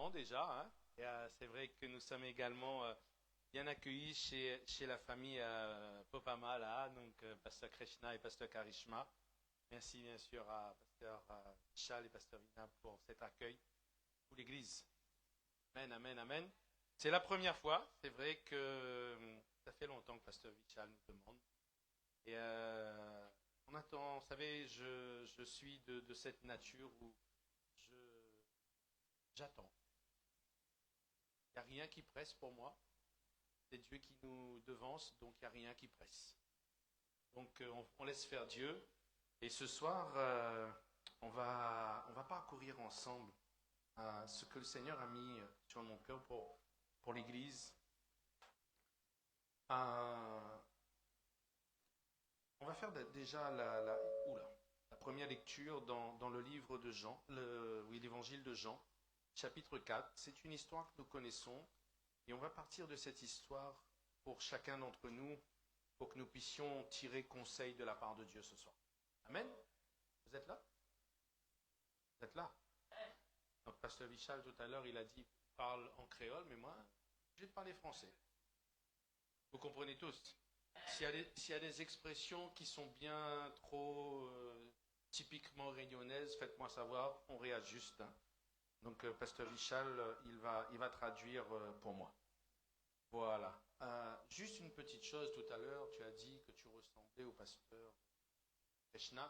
moment déjà, hein. Et, c'est vrai que nous sommes également bien accueillis chez la famille Popama, là, donc Pasteur Krishna et Pasteur Karishma. Merci bien sûr à Pasteur Chal et Pasteur Vina pour cet accueil pour l'Église. Amen, amen, amen. C'est la première fois, c'est vrai que ça fait longtemps que Pasteur Vichal nous demande. Et on attend, vous savez, je suis de cette nature où j'attends. Il n'y a rien qui presse pour moi. C'est Dieu qui nous devance, donc il n'y a rien qui presse. Donc on laisse faire Dieu. Et ce soir, on va parcourir ensemble ce que le Seigneur a mis sur mon cœur pour l'Église. On va faire déjà la première lecture dans le livre de Jean, l'évangile de Jean, chapitre 4. C'est une histoire que nous connaissons et on va partir de cette histoire pour chacun d'entre nous pour que nous puissions tirer conseil de la part de Dieu ce soir. Amen. Vous êtes là? Vous êtes là? Donc, Pasteur Vichal, tout à l'heure, il a dit parle en créole, mais moi, je vais parler français. Vous comprenez tous? S'il y a des expressions qui sont bien trop typiquement réunionnaises, faites-moi savoir, on réajuste. Hein. Donc, Pasteur Vichal, il va traduire pour moi. Voilà. Juste une petite chose, tout à l'heure, tu as dit que tu ressemblais au pasteur Krishna. Un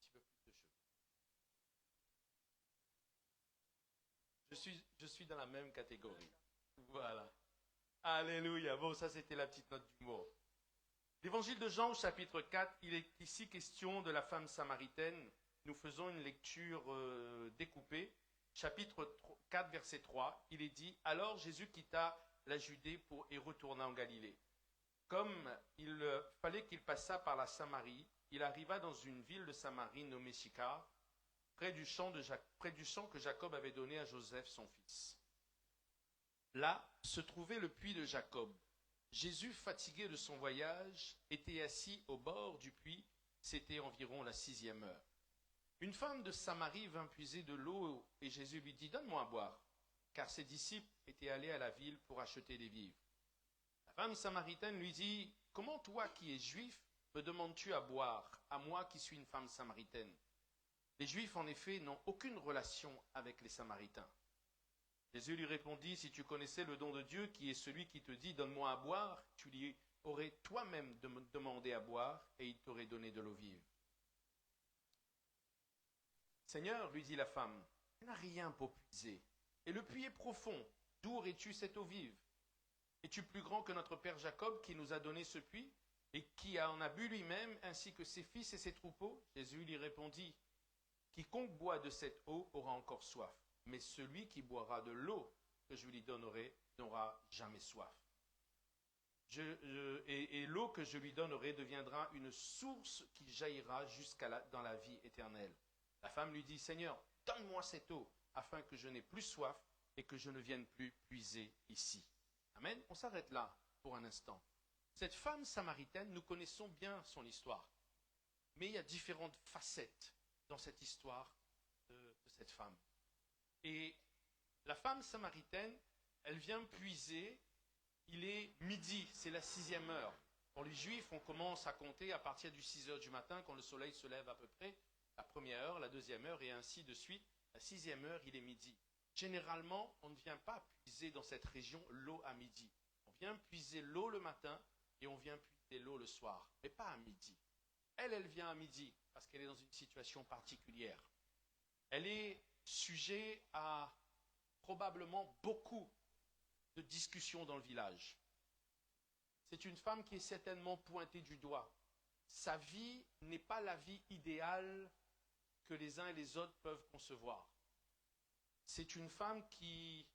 petit peu plus de cheveux. Je suis dans la même catégorie. Voilà. Alléluia. Bon, ça c'était la petite note d'humour. L'évangile de Jean au chapitre 4, il est ici question de la femme samaritaine. Nous faisons une lecture découpée. Chapitre 4, verset 3, il est dit « Alors Jésus quitta la Judée et retourna en Galilée. Comme il fallait qu'il passât par la Samarie, il arriva dans une ville de Samarie nommée Sychar, près du champ que Jacob avait donné à Joseph son fils. Là se trouvait le puits de Jacob. Jésus, fatigué de son voyage, était assis au bord du puits. C'était environ la 6e heure. Une femme de Samarie vint puiser de l'eau et Jésus lui dit « Donne-moi à boire », car ses disciples étaient allés à la ville pour acheter des vivres. La femme samaritaine lui dit « Comment toi qui es juif me demandes-tu à boire, à moi qui suis une femme samaritaine ?» Les Juifs, en effet, n'ont aucune relation avec les Samaritains. Jésus lui répondit, « Si tu connaissais le don de Dieu, qui est celui qui te dit, donne-moi à boire, tu lui aurais toi-même demandé à boire, et il t'aurait donné de l'eau vive. » Seigneur, lui dit la femme, tu n'as rien pour puiser, et le puits est profond. D'où aurais-tu cette eau vive? Es-tu plus grand que notre père Jacob, qui nous a donné ce puits, et qui en a bu lui-même, ainsi que ses fils et ses troupeaux? Jésus lui répondit, quiconque boit de cette eau aura encore soif, mais celui qui boira de l'eau que je lui donnerai n'aura jamais soif. Et l'eau que je lui donnerai deviendra une source qui jaillira dans la vie éternelle. La femme lui dit, Seigneur, donne-moi cette eau, afin que je n'ai plus soif et que je ne vienne plus puiser ici. Amen. On s'arrête là pour un instant. Cette femme samaritaine, nous connaissons bien son histoire, mais il y a différentes facettes dans cette histoire de cette femme. Et la femme samaritaine, elle vient puiser, il est midi, c'est la 6e heure. Pour les Juifs, on commence à compter à partir du 6 heures du matin, quand le soleil se lève à peu près, la 1re heure, la 2e heure, et ainsi de suite. La 6e heure, il est midi. Généralement, on ne vient pas puiser dans cette région l'eau à midi. On vient puiser l'eau le matin et on vient puiser l'eau le soir, mais pas à midi. Elle vient à midi parce qu'elle est dans une situation particulière. Elle est sujet à probablement beaucoup de discussions dans le village. C'est une femme qui est certainement pointée du doigt. Sa vie n'est pas la vie idéale que les uns et les autres peuvent concevoir. C'est une femme qui,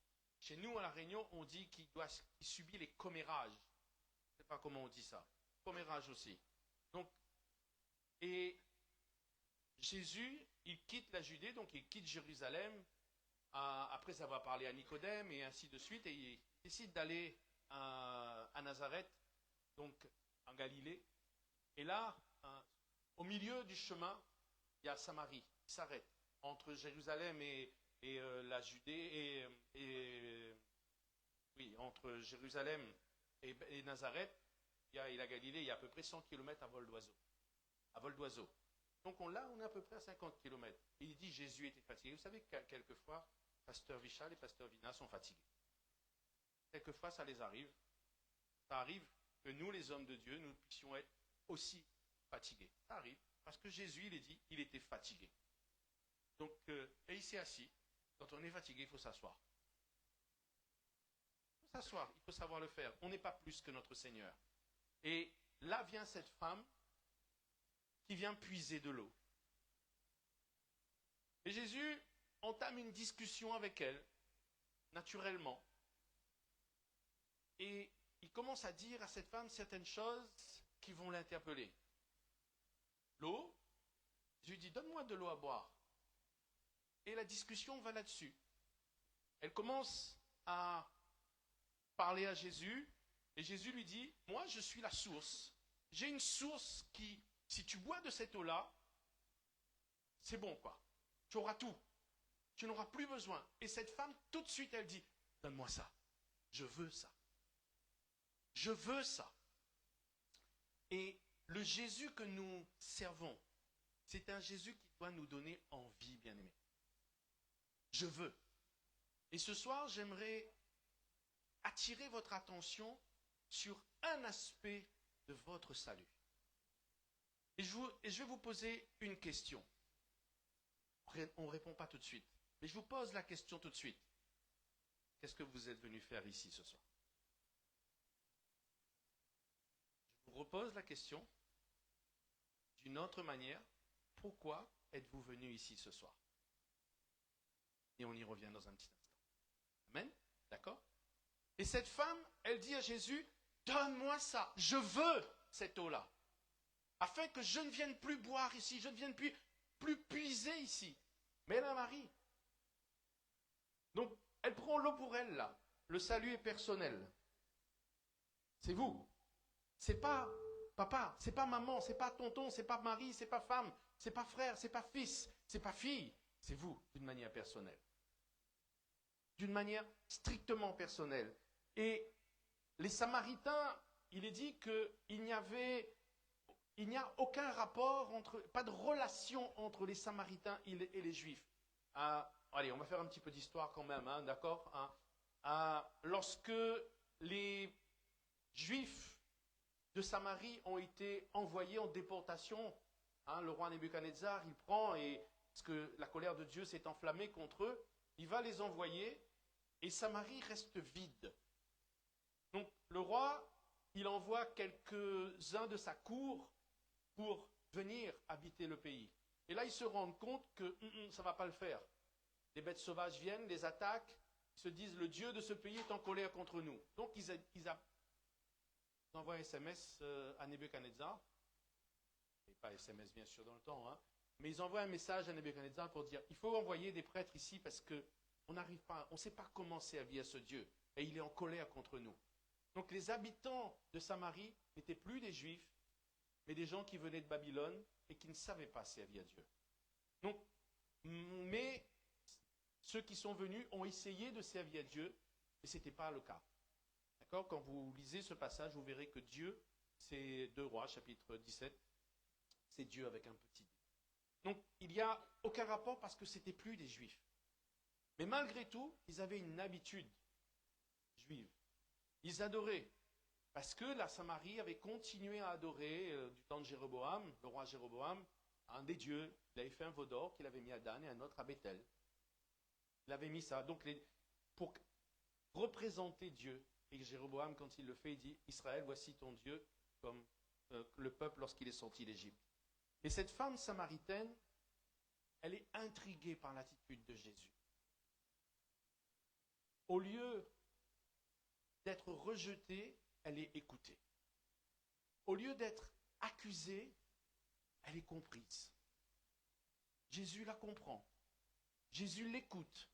chez nous à La Réunion, on dit qui subit les commérages. Je ne sais pas comment on dit ça. Commérages aussi. Donc, et Jésus, il quitte la Judée, donc il quitte Jérusalem, après avoir parlé à Nicodème et ainsi de suite, et il décide d'aller à Nazareth, donc en Galilée. Et là, au milieu du chemin, il y a Samarie qui s'arrête entre Jérusalem et et la Judée oui, entre Jérusalem et Nazareth, et la Galilée, il y a à peu près 100 km à vol d'oiseau. À vol d'oiseau. Donc on est à peu près à 50 km. Il dit Jésus était fatigué. Vous savez que quelquefois, Pasteur Vichal et Pasteur Vina sont fatigués. Quelquefois, ça les arrive. Ça arrive que nous, les hommes de Dieu, nous puissions être aussi fatigués. Ça arrive. Parce que Jésus, il est dit, il était fatigué. Donc, et il s'est assis. Quand on est fatigué, il faut s'asseoir. Il faut s'asseoir, il faut savoir le faire. On n'est pas plus que notre Seigneur. Et là vient cette femme qui vient puiser de l'eau. Et Jésus entame une discussion avec elle, naturellement. Et il commence à dire à cette femme certaines choses qui vont l'interpeller. L'eau, Jésus dit, donne-moi de l'eau à boire. Et la discussion va là-dessus. Elle commence à parler à Jésus, et Jésus lui dit, moi je suis la source. J'ai une source qui, si tu bois de cette eau-là, c'est bon quoi. Tu auras tout. Tu n'auras plus besoin. Et cette femme, tout de suite, elle dit, donne-moi ça. Je veux ça. Je veux ça. Et le Jésus que nous servons, c'est un Jésus qui doit nous donner envie, bien-aimés. Je veux. Et ce soir, j'aimerais attirer votre attention sur un aspect de votre salut. Et je vais vous poser une question. On ne répond pas tout de suite. Mais je vous pose la question tout de suite. Qu'est-ce que vous êtes venu faire ici ce soir? Je vous repose la question d'une autre manière. Pourquoi êtes-vous venu ici ce soir? Et on y revient dans un petit instant. Amen? D'accord? Et cette femme, elle dit à Jésus, donne-moi ça, je veux cette eau-là, afin que je ne vienne plus boire ici, je ne vienne plus puiser ici. Mais elle a un mari. Donc, elle prend l'eau pour elle, là. Le salut est personnel. C'est vous. C'est pas papa, c'est pas maman, c'est pas tonton, c'est pas mari, c'est pas femme, c'est pas frère, c'est pas fils, c'est pas fille. C'est vous, d'une manière personnelle. D'une manière strictement personnelle. Et les Samaritains, il est dit qu'il n'y a aucun rapport, pas de relation entre les Samaritains et les Juifs. Allez, on va faire un petit peu d'histoire quand même, hein, d'accord? Lorsque les Juifs de Samarie ont été envoyés en déportation, le roi Nebuchadnezzar, il prend, et parce que la colère de Dieu s'est enflammée contre eux, il va les envoyer, et Samarie reste vide. Donc le roi, il envoie quelques-uns de sa cour pour venir habiter le pays. Et là, ils se rendent compte que ça ne va pas le faire. Les bêtes sauvages viennent, les attaquent, ils se disent, le Dieu de ce pays est en colère contre nous. Donc ils envoient un SMS à Nebuchadnezzar, et pas SMS bien sûr dans le temps, hein, mais ils envoient un message à Nebuchadnezzar pour dire, il faut envoyer des prêtres ici parce qu'on n'arrive pas, on ne sait pas comment servir ce Dieu, et il est en colère contre nous. Donc les habitants de Samarie n'étaient plus des Juifs, mais des gens qui venaient de Babylone et qui ne savaient pas servir Dieu. Donc, mais ceux qui sont venus ont essayé de servir Dieu, mais ce n'était pas le cas. D'accord? Quand vous lisez ce passage, vous verrez que Dieu, c'est 2 Rois, chapitre 17, c'est Dieu avec un petit d. Donc, il n'y a aucun rapport parce que ce n'étaient plus des Juifs. Mais malgré tout, ils avaient une habitude juive. Ils adoraient. Parce que la Samarie avait continué à adorer, du temps de Jéroboam, le roi Jéroboam, un des dieux. Il avait fait un veau d'or qu'il avait mis à Dan et un autre à Bethel. Il avait mis ça. Donc, pour représenter Dieu, et Jéroboam, quand il le fait, il dit, Israël, voici ton Dieu, comme le peuple lorsqu'il est sorti d'Égypte. Et cette femme samaritaine, elle est intriguée par l'attitude de Jésus. Au lieu d'être rejetée, elle est écoutée. Au lieu d'être accusée, elle est comprise. Jésus la comprend. Jésus l'écoute.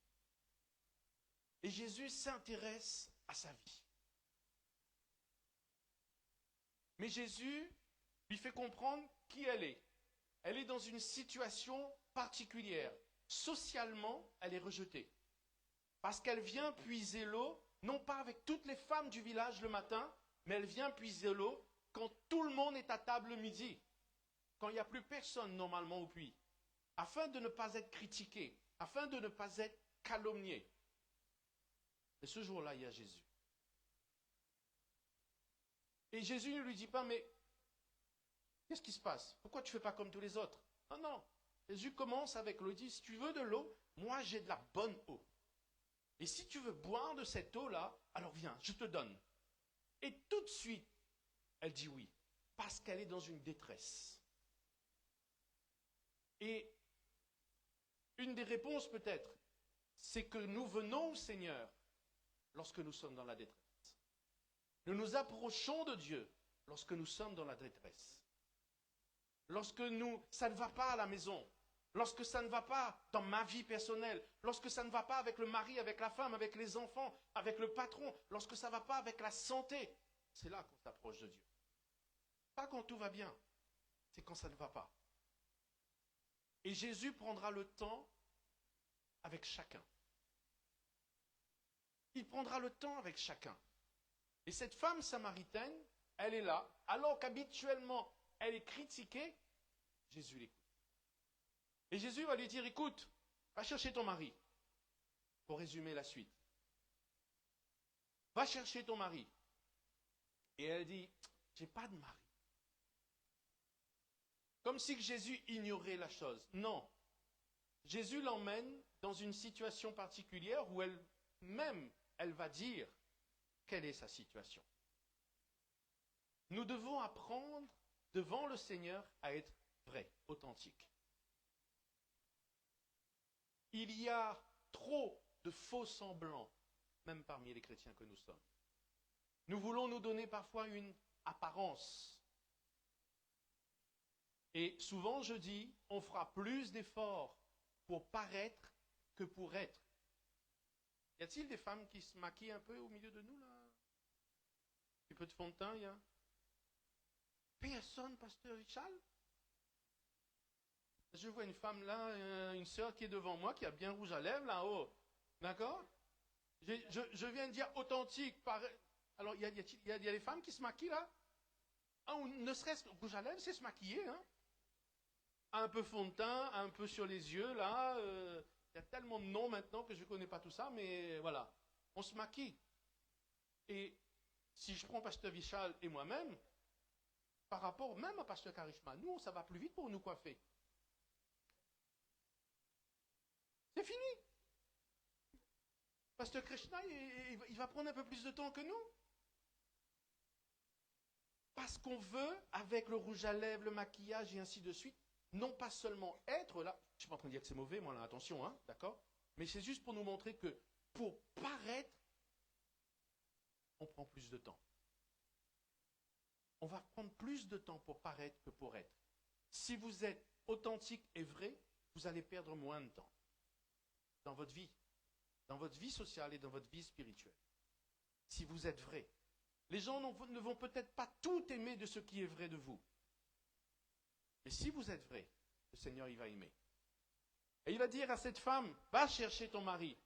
Et Jésus s'intéresse à sa vie. Mais Jésus lui fait comprendre qui elle est. Elle est dans une situation particulière. socialement, elle est rejetée. Parce qu'elle vient puiser l'eau, non pas avec toutes les femmes du village le matin, mais elle vient puiser l'eau quand tout le monde est à table le midi, quand il n'y a plus personne normalement au puits, afin de ne pas être critiqué, afin de ne pas être calomnié. Et ce jour-là, il y a Jésus. Et Jésus ne lui dit pas, mais qu'est-ce qui se passe? Pourquoi tu ne fais pas comme tous les autres? Non, non. Jésus commence avec l'eau. Il dit, si tu veux de l'eau, moi j'ai de la bonne eau. Et si tu veux boire de cette eau-là, alors viens, je te donne. Et tout de suite, elle dit oui, parce qu'elle est dans une détresse. Et une des réponses peut-être, c'est que nous venons au Seigneur lorsque nous sommes dans la détresse. Nous nous approchons de Dieu lorsque nous sommes dans la détresse. Lorsque ça ne va pas à la maison, lorsque ça ne va pas dans ma vie personnelle, lorsque ça ne va pas avec le mari, avec la femme, avec les enfants, avec le patron, lorsque ça ne va pas avec la santé, c'est là qu'on s'approche de Dieu. Pas quand tout va bien, c'est quand ça ne va pas. Et Jésus prendra le temps avec chacun. Il prendra le temps avec chacun. Et cette femme samaritaine, elle est là, alors qu'habituellement elle est critiquée, Jésus l'écoute. Et Jésus va lui dire, écoute, va chercher ton mari. Pour résumer la suite. Va chercher ton mari. Et elle dit, j'ai pas de mari. Comme si Jésus ignorait la chose. Non. Jésus l'emmène dans une situation particulière où elle va dire quelle est sa situation. Nous devons apprendre devant le Seigneur à être vrai, authentique. Il y a trop de faux semblants, même parmi les chrétiens que nous sommes. Nous voulons nous donner parfois une apparence. Et souvent je dis, on fera plus d'efforts pour paraître que pour être. Y a-t-il des femmes qui se maquillent un peu au milieu de nous, là? Un petit peu de fond de teint, il y a? Personne, pasteur Richard? Je vois une femme là, une sœur qui est devant moi, qui a bien rouge à lèvres là-haut. D'accord? Je viens de dire authentique. Alors, il y a des femmes qui se maquillent là? Ah, ou ne serait-ce que rouge à lèvres, c'est se maquiller. Hein? Un peu fond de teint, un peu sur les yeux là. Il y a tellement de noms maintenant que je ne connais pas tout ça, mais voilà. On se maquille. Et si je prends pasteur Vichal et moi-même, par rapport même à pasteur Karishma, nous, ça va plus vite pour nous coiffer. C'est fini. Pasteur Krishna, il va prendre un peu plus de temps que nous. Parce qu'on veut, avec le rouge à lèvres, le maquillage et ainsi de suite, non pas seulement être là, je ne suis pas en train de dire que c'est mauvais, moi là, attention, hein, d'accord? Mais c'est juste pour nous montrer que pour paraître, on prend plus de temps. On va prendre plus de temps pour paraître que pour être. Si vous êtes authentique et vrai, vous allez perdre moins de temps dans votre vie sociale et dans votre vie spirituelle. Si vous êtes vrai. Les gens ne vont peut-être pas tout aimer de ce qui est vrai de vous. Mais si vous êtes vrai, le Seigneur, il va aimer. Et il va dire à cette femme, va chercher ton mari.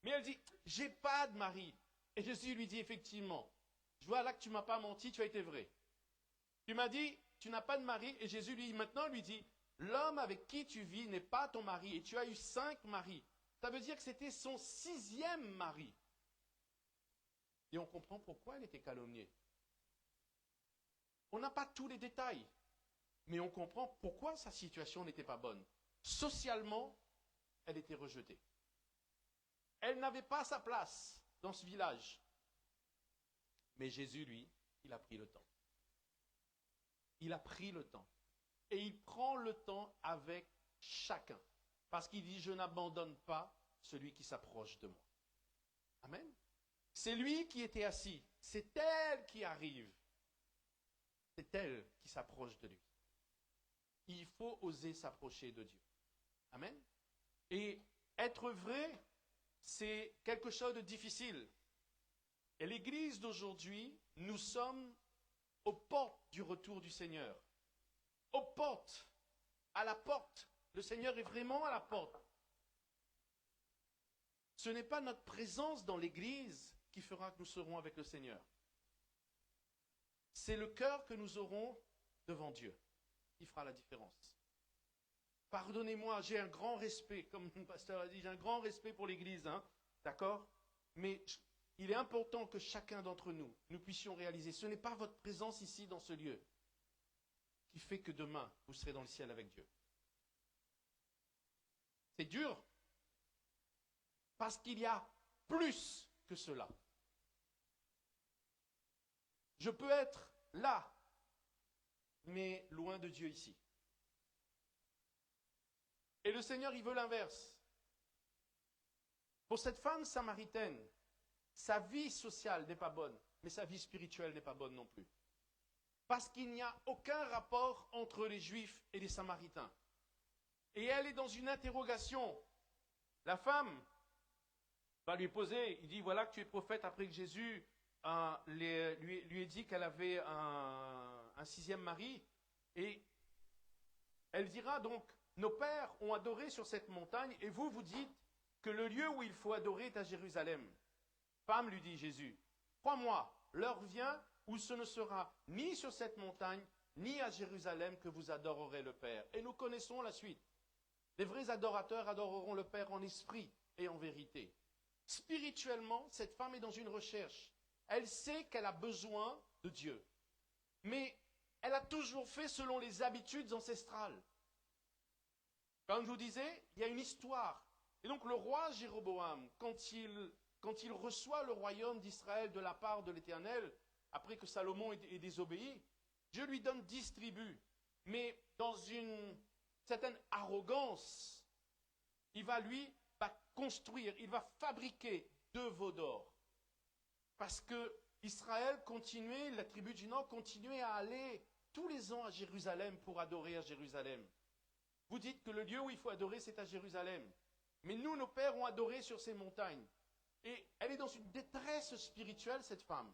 Mais elle dit, j'ai pas de mari. Et Jésus lui dit, effectivement, je vois là que tu m'as pas menti, tu as été vrai. Tu m'as dit, tu n'as pas de mari. Et Jésus maintenant lui dit, l'homme avec qui tu vis n'est pas ton mari. Et tu as eu 5 maris. Ça veut dire que c'était son 6e mari. Et on comprend pourquoi elle était calomniée. On n'a pas tous les détails, mais on comprend pourquoi sa situation n'était pas bonne. Socialement, elle était rejetée. Elle n'avait pas sa place dans ce village. Mais Jésus, lui, il a pris le temps. Il a pris le temps. Et il prend le temps avec chacun. Parce qu'il dit, je n'abandonne pas celui qui s'approche de moi. Amen. C'est lui qui était assis. C'est elle qui arrive. C'est elle qui s'approche de lui. Il faut oser s'approcher de Dieu. Amen. Et être vrai, c'est quelque chose de difficile. Et l'Église d'aujourd'hui, nous sommes aux portes du retour du Seigneur. Aux portes, à la porte. Le Seigneur est vraiment à la porte. Ce n'est pas notre présence dans l'Église qui fera que nous serons avec le Seigneur. C'est le cœur que nous aurons devant Dieu qui fera la différence. Pardonnez-moi, j'ai un grand respect, comme le pasteur a dit, j'ai un grand respect pour l'Église, hein, d'accord? Mais il est important que chacun d'entre nous, nous puissions réaliser, ce n'est pas votre présence ici dans ce lieu qui fait que demain, vous serez dans le ciel avec Dieu. C'est dur, parce qu'il y a plus que cela. Je peux être là, mais loin de Dieu ici. Et le Seigneur, il veut l'inverse. Pour cette femme samaritaine, sa vie sociale n'est pas bonne, mais sa vie spirituelle n'est pas bonne non plus. Parce qu'il n'y a aucun rapport entre les Juifs et les Samaritains. Et elle est dans une interrogation. La femme va lui poser, il dit, voilà que tu es prophète après que Jésus lui ait dit qu'elle avait un sixième mari. Et elle dira donc, nos pères ont adoré sur cette montagne, et vous, vous dites que le lieu où il faut adorer est à Jérusalem. Femme, lui dit Jésus, crois-moi, l'heure vient où ce ne sera ni sur cette montagne, ni à Jérusalem que vous adorerez le Père. Et nous connaissons la suite. Les vrais adorateurs adoreront le Père en esprit et en vérité. Spirituellement, cette femme est dans une recherche. Elle sait qu'elle a besoin de Dieu. Mais elle a toujours fait selon les habitudes ancestrales. Comme je vous disais, il y a une histoire. Et donc le roi Jéroboam, quand il reçoit le royaume d'Israël de la part de l'Éternel, après que Salomon ait désobéi, Dieu lui donne 10 tribus. Mais dans une certaine arrogance, il va construire, il va fabriquer 2 veaux d'or. Parce que Israël continuait, la tribu du Nord continuait à aller tous les ans à Jérusalem pour adorer à Jérusalem. Vous dites que le lieu où il faut adorer, c'est à Jérusalem. Mais nous, nos pères ont adoré sur ces montagnes. Et elle est dans une détresse spirituelle, cette femme.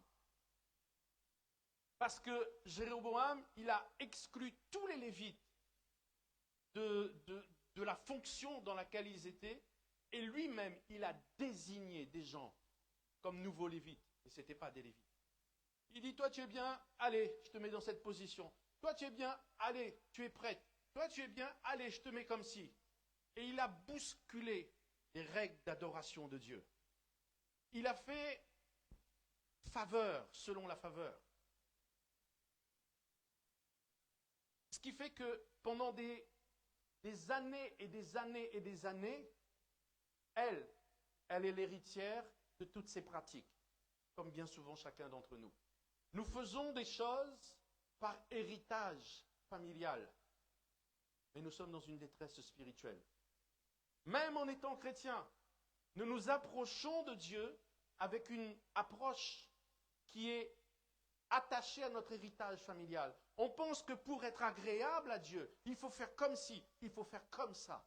Parce que Jéroboam, il a exclu tous les Lévites de la fonction dans laquelle ils étaient. Et lui-même, il a désigné des gens comme nouveaux Lévites. Et ce n'étaient pas des Lévites. Il dit, toi tu es bien, allez, je te mets dans cette position. Toi tu es bien, allez, tu es prête. Toi tu es bien, allez, je te mets comme ci. Et il a bousculé les règles d'adoration de Dieu. Il a fait faveur selon la faveur. Ce qui fait que pendant des années et des années et des années, elle est l'héritière de toutes ces pratiques, comme bien souvent chacun d'entre nous. Nous faisons des choses par héritage familial, mais nous sommes dans une détresse spirituelle. Même en étant chrétiens, nous nous approchons de Dieu avec une approche qui est attachée à notre héritage familial. On pense que pour être agréable à Dieu, il faut faire comme ci, il faut faire comme ça.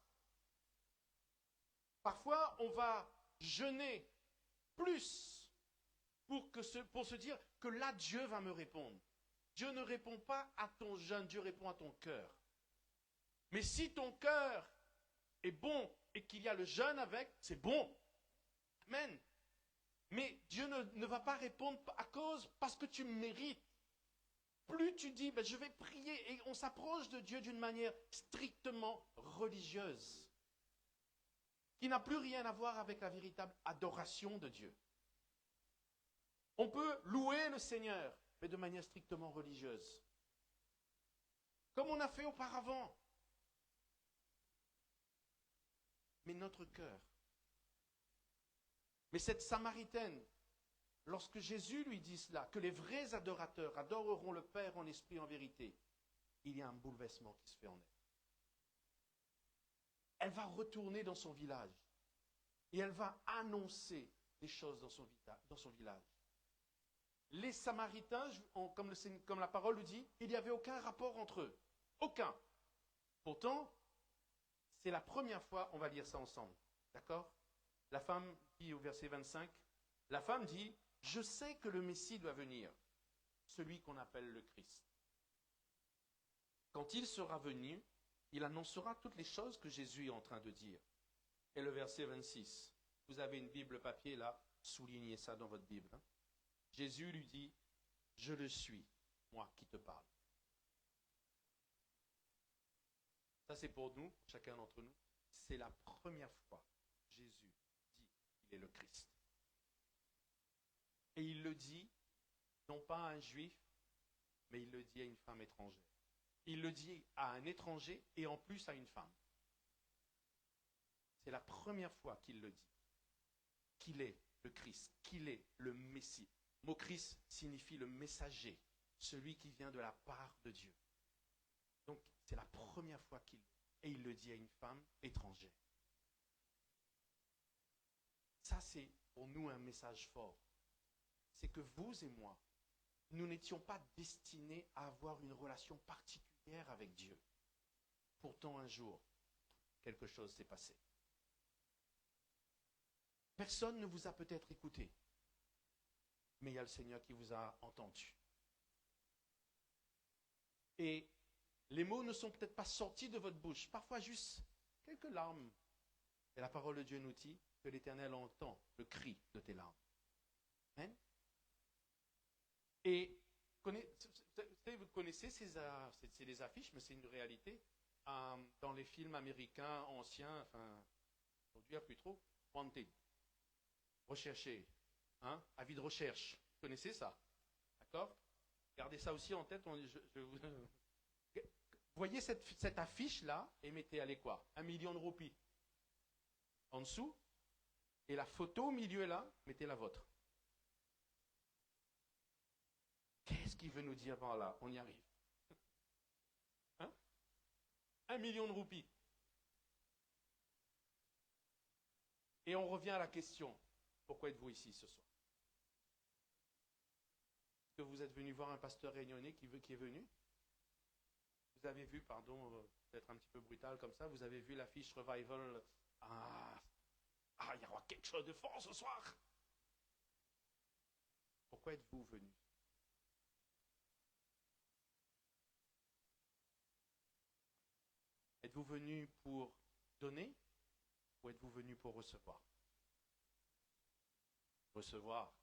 Parfois, on va jeûner plus pour se dire que là, Dieu va me répondre. Dieu ne répond pas à ton jeûne, Dieu répond à ton cœur. Mais si ton cœur est bon et qu'il y a le jeûne avec, c'est bon. Amen. Mais Dieu ne va pas répondre parce que tu mérites. Plus tu dis, je vais prier, et on s'approche de Dieu d'une manière strictement religieuse, qui n'a plus rien à voir avec la véritable adoration de Dieu. On peut louer le Seigneur, mais de manière strictement religieuse. Comme on a fait auparavant. Mais notre cœur. Mais cette Samaritaine, lorsque Jésus lui dit cela, que les vrais adorateurs adoreront le Père en esprit et en vérité, il y a un bouleversement qui se fait en elle. Elle va retourner dans son village et elle va annoncer des choses dans son village. Les Samaritains, comme la parole le dit, il n'y avait aucun rapport entre eux. Aucun. Pourtant, c'est la première fois, on va lire ça ensemble. D'accord ? La femme dit au verset 25, la femme dit, je sais que le Messie doit venir, celui qu'on appelle le Christ. Quand il sera venu, il annoncera toutes les choses que Jésus est en train de dire. Et le verset 26, Vous avez une Bible papier là, soulignez ça dans votre Bible. Hein. Jésus lui dit, je le suis, moi qui te parle. Ça c'est pour nous, chacun d'entre nous. C'est la première fois que Jésus dit qu'il est le Christ. Et il le dit, non pas à un juif, mais il le dit à une femme étrangère. Il le dit à un étranger et en plus à une femme. C'est la première fois qu'il le dit. Qu'il est le Christ, qu'il est le Messie. Le mot Christ signifie le messager, celui qui vient de la part de Dieu. Donc c'est la première fois qu'il le dit. Et il le dit à une femme étrangère. Ça c'est pour nous un message fort. C'est que vous et moi, nous n'étions pas destinés à avoir une relation particulière avec Dieu. Pourtant, un jour, quelque chose s'est passé. Personne ne vous a peut-être écouté, mais il y a le Seigneur qui vous a entendu. Et les mots ne sont peut-être pas sortis de votre bouche, parfois juste quelques larmes. Et la parole de Dieu nous dit que l'Éternel entend le cri de tes larmes. Amen. Et vous connaissez c'est des affiches, mais c'est une réalité. Dans les films américains anciens, enfin, aujourd'hui il n'y a plus trop, wanted, recherché, hein, avis de recherche. Vous connaissez ça? D'accord? Gardez ça aussi en tête. Voyez cette affiche-là et mettez-allez quoi? 1 million de roupies. En dessous, et la photo au milieu là, mettez la vôtre. Qu'est-ce qu'il veut nous dire par là? On y arrive. Hein? 1 million de roupies. Et on revient à la question, pourquoi êtes-vous ici ce soir? Est-ce que vous êtes venu voir un pasteur réunionnais qui est venu? Vous avez vu, pardon, peut-être un petit peu brutal comme ça, vous avez vu l'affiche Revival. Il y aura quelque chose de fort ce soir. Pourquoi êtes-vous venu? Êtes-vous venu pour donner ou êtes-vous venu pour recevoir? Recevoir.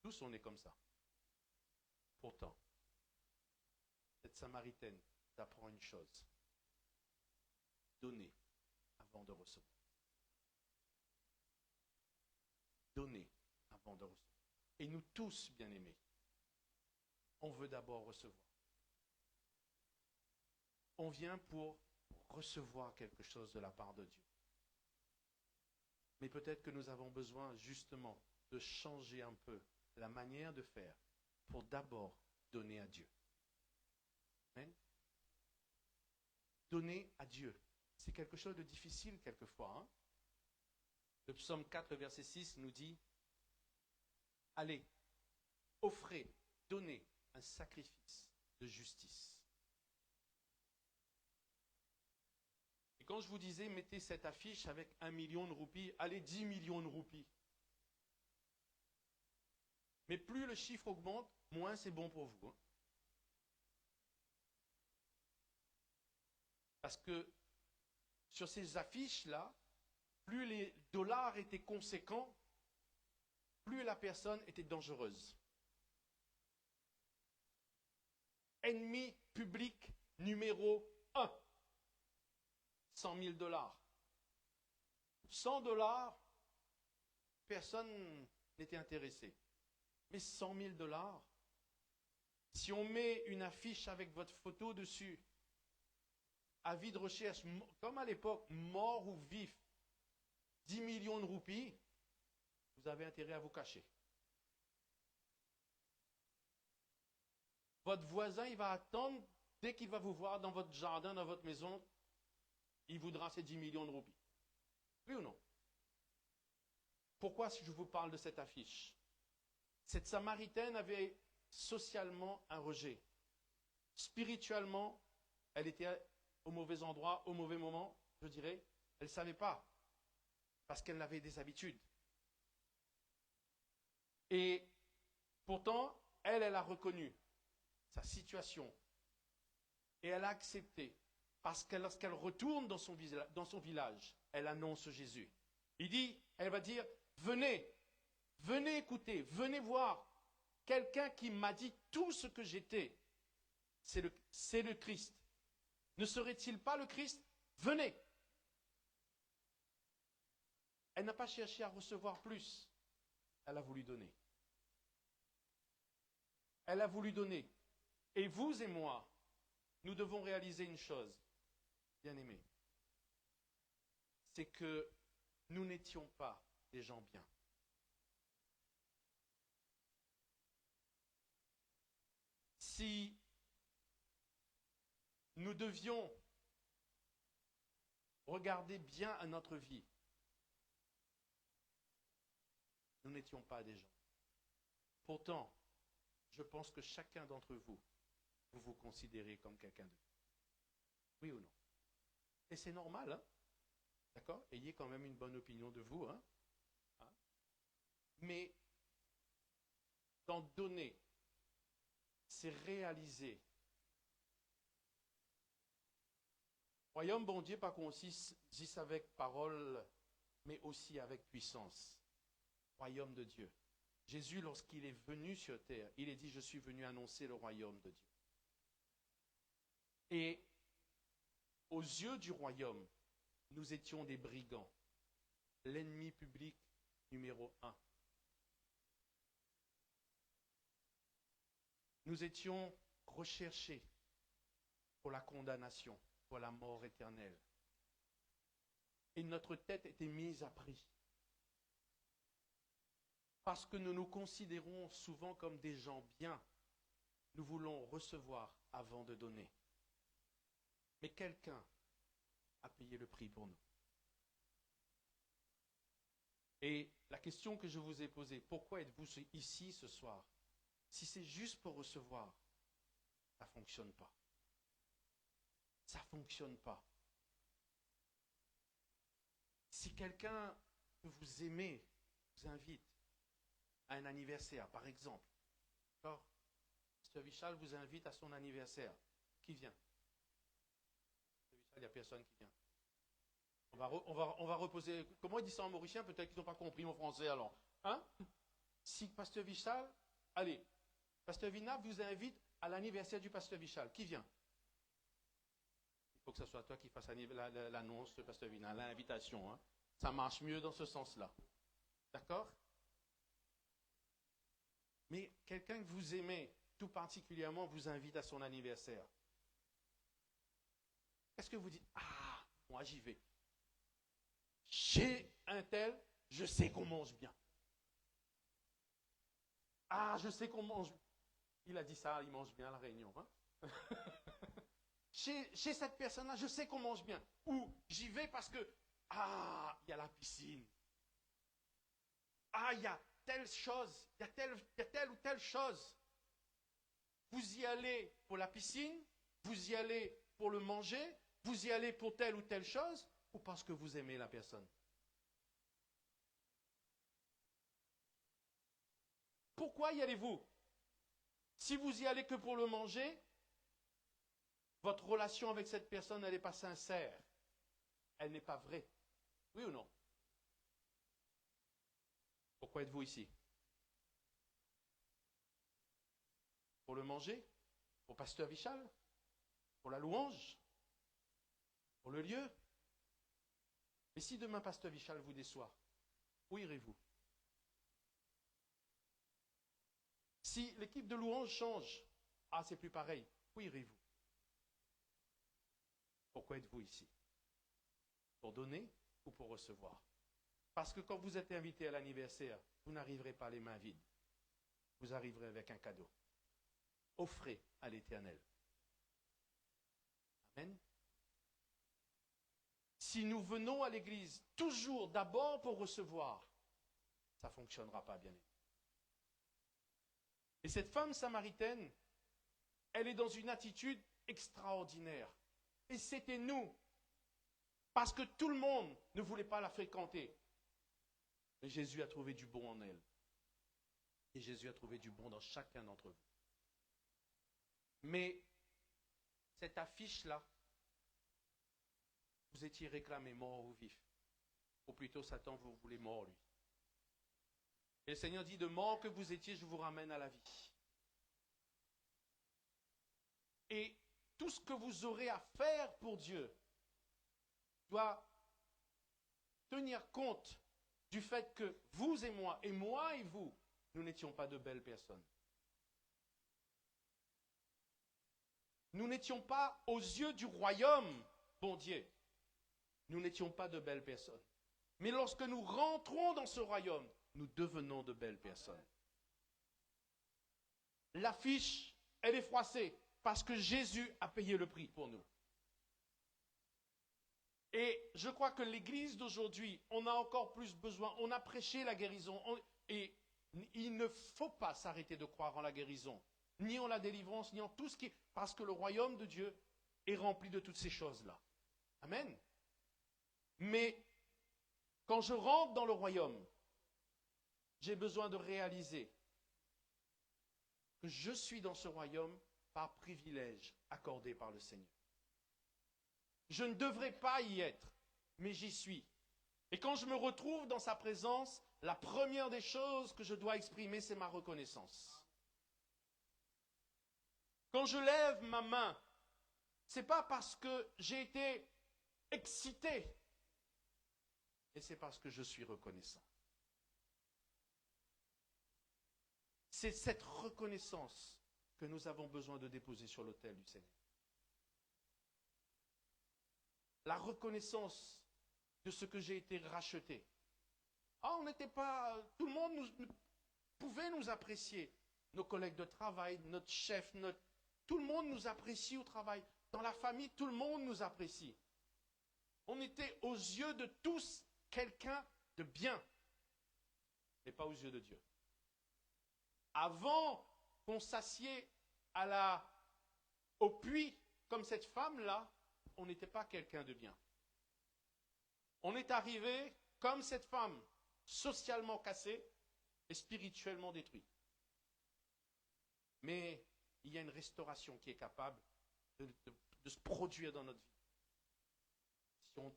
Tous on est comme ça. Pourtant, cette Samaritaine t'apprend une chose. Donner avant de recevoir. Donner avant de recevoir. Et nous tous, bien-aimés, on veut d'abord recevoir. On vient pour recevoir quelque chose de la part de Dieu. Mais peut-être que nous avons besoin justement de changer un peu la manière de faire pour d'abord donner à Dieu. Amen. Donner à Dieu, c'est quelque chose de difficile quelquefois. Hein? Le psaume 4, verset 6 nous dit, allez, offrez, donnez un sacrifice de justice. Et quand je vous disais, mettez cette affiche avec 1 million de roupies, allez, 10 millions de roupies. Mais plus le chiffre augmente, moins c'est bon pour vous. Hein. Parce que sur ces affiches-là, plus les dollars étaient conséquents, plus la personne était dangereuse. Ennemi public numéro 1. 100 000 dollars. 100 dollars, personne n'était intéressé. Mais 100 000 dollars, si on met une affiche avec votre photo dessus, avis de recherche, comme à l'époque, mort ou vif, 10 millions de roupies, vous avez intérêt à vous cacher. Votre voisin, il va attendre, dès qu'il va vous voir dans votre jardin, dans votre maison, il voudra ces 10 millions de roupies. Oui ou non? Pourquoi je vous parle de cette affiche? Cette Samaritaine avait socialement un rejet. Spirituellement, elle était au mauvais endroit, au mauvais moment, je dirais. Elle ne savait pas, parce qu'elle avait des habitudes. Et pourtant, elle a reconnu sa situation. Et elle a accepté. Parce que lorsqu'elle retourne dans son village, elle annonce Jésus. Elle va dire, venez, venez écouter, venez voir quelqu'un qui m'a dit tout ce que j'étais. C'est le Christ. Ne serait-il pas le Christ? Venez. Elle n'a pas cherché à recevoir plus. Elle a voulu donner. Elle a voulu donner. Et vous et moi, nous devons réaliser une chose, bien aimés. C'est que nous n'étions pas des gens bien. Si nous devions regarder bien à notre vie, nous n'étions pas des gens. Pourtant, je pense que chacun d'entre vous, vous vous considérez comme quelqu'un de bien. Oui ou non? Et c'est normal, hein? D'accord? Ayez quand même une bonne opinion de vous, hein? Mais d'en donner, c'est réaliser. Royaume bon Dieu, pas consiste avec parole, mais aussi avec puissance. Royaume de Dieu. Jésus, lorsqu'il est venu sur terre, il a dit, je suis venu annoncer le royaume de Dieu. Et aux yeux du royaume, nous étions des brigands. L'ennemi public numéro 1. Nous étions recherchés pour la condamnation, pour la mort éternelle. Et notre tête était mise à prix. Parce que nous nous considérons souvent comme des gens bien, nous voulons recevoir avant de donner. Mais quelqu'un a payé le prix pour nous. Et la question que je vous ai posée, pourquoi êtes-vous ici ce soir? Si c'est juste pour recevoir, ça ne fonctionne pas. Ça ne fonctionne pas. Si quelqu'un que vous aimez vous invite à un anniversaire, par exemple, d'accord? Pasteur Vichal vous invite à son anniversaire. Qui vient? Pasteur Vichal, il n'y a personne qui vient. On va reposer. Comment il dit ça en mauricien? Peut-être qu'ils n'ont pas compris mon français alors. Hein? Si Pasteur Vichal, allez, Pasteur Vina vous invite à l'anniversaire du Pasteur Vichal. Qui vient? Il faut que ce soit toi qui fasses l'annonce de Pasteur Vina, l'invitation. Hein? Ça marche mieux dans ce sens-là. D'accord? Mais quelqu'un que vous aimez, tout particulièrement, vous invite à son anniversaire. Est-ce que vous dites, ah, moi j'y vais. Chez un tel, je sais qu'on mange bien. Ah, je sais qu'on mange. Il a dit ça, il mange bien à la Réunion. Hein? chez cette personne-là, je sais qu'on mange bien. Ou j'y vais parce que, ah, il y a la piscine. Ah, il y a telle chose, il y a telle ou telle chose. Vous y allez pour la piscine, vous y allez pour le manger, vous y allez pour telle ou telle chose, ou parce que vous aimez la personne. Pourquoi y allez-vous? Si vous y allez que pour le manger, votre relation avec cette personne, elle n'est pas sincère. Elle n'est pas vraie. Oui ou non? Pourquoi êtes-vous ici? Pour le manger? Pour Pasteur Vichal? Pour la louange? Pour le lieu? Et si demain Pasteur Vichal vous déçoit, où irez-vous? Si l'équipe de louange change, ah, c'est plus pareil, où irez-vous? Pourquoi êtes-vous ici? Pour donner ou pour recevoir? Parce que quand vous êtes invité à l'anniversaire, vous n'arriverez pas les mains vides. Vous arriverez avec un cadeau. Offrez à l'Éternel. Amen. Si nous venons à l'église toujours d'abord pour recevoir, ça ne fonctionnera pas bien. Et cette femme samaritaine, elle est dans une attitude extraordinaire. Et c'était nous. Parce que tout le monde ne voulait pas la fréquenter. Mais Jésus a trouvé du bon en elle. Et Jésus a trouvé du bon dans chacun d'entre vous. Mais cette affiche-là, vous étiez réclamé mort ou vif. ou plutôt Satan vous voulez mort, lui. Et le Seigneur dit, de mort que vous étiez, je vous ramène à la vie. Et tout ce que vous aurez à faire pour Dieu doit tenir compte du fait que vous et moi et vous, nous n'étions pas de belles personnes. Nous n'étions pas aux yeux du royaume, bon Dieu. Nous n'étions pas de belles personnes. Mais lorsque nous rentrons dans ce royaume, nous devenons de belles personnes. L'affiche, elle est froissée parce que Jésus a payé le prix pour nous. Et je crois que l'Église d'aujourd'hui, on a encore plus besoin. On a prêché la guérison. Et il ne faut pas s'arrêter de croire en la guérison, ni en la délivrance, ni en tout ce qui est... Parce que le royaume de Dieu est rempli de toutes ces choses-là. Amen. Mais quand je rentre dans le royaume, j'ai besoin de réaliser que je suis dans ce royaume par privilège accordé par le Seigneur. Je ne devrais pas y être, mais j'y suis. Et quand je me retrouve dans sa présence, la première des choses que je dois exprimer, c'est ma reconnaissance. Quand je lève ma main, ce n'est pas parce que j'ai été excité, mais c'est parce que je suis reconnaissant. C'est cette reconnaissance que nous avons besoin de déposer sur l'autel du Seigneur. La reconnaissance de ce que j'ai été racheté. Ah, on n'était pas... Tout le monde pouvait nous apprécier. Nos collègues de travail, notre chef, tout le monde nous apprécie au travail. Dans la famille, tout le monde nous apprécie. On était aux yeux de tous quelqu'un de bien, mais pas aux yeux de Dieu. Avant qu'on s'assied au puits, comme cette femme-là, on n'était pas quelqu'un de bien. On est arrivé comme cette femme, socialement cassée et spirituellement détruite. Mais il y a une restauration qui est capable de se produire dans notre vie. Si on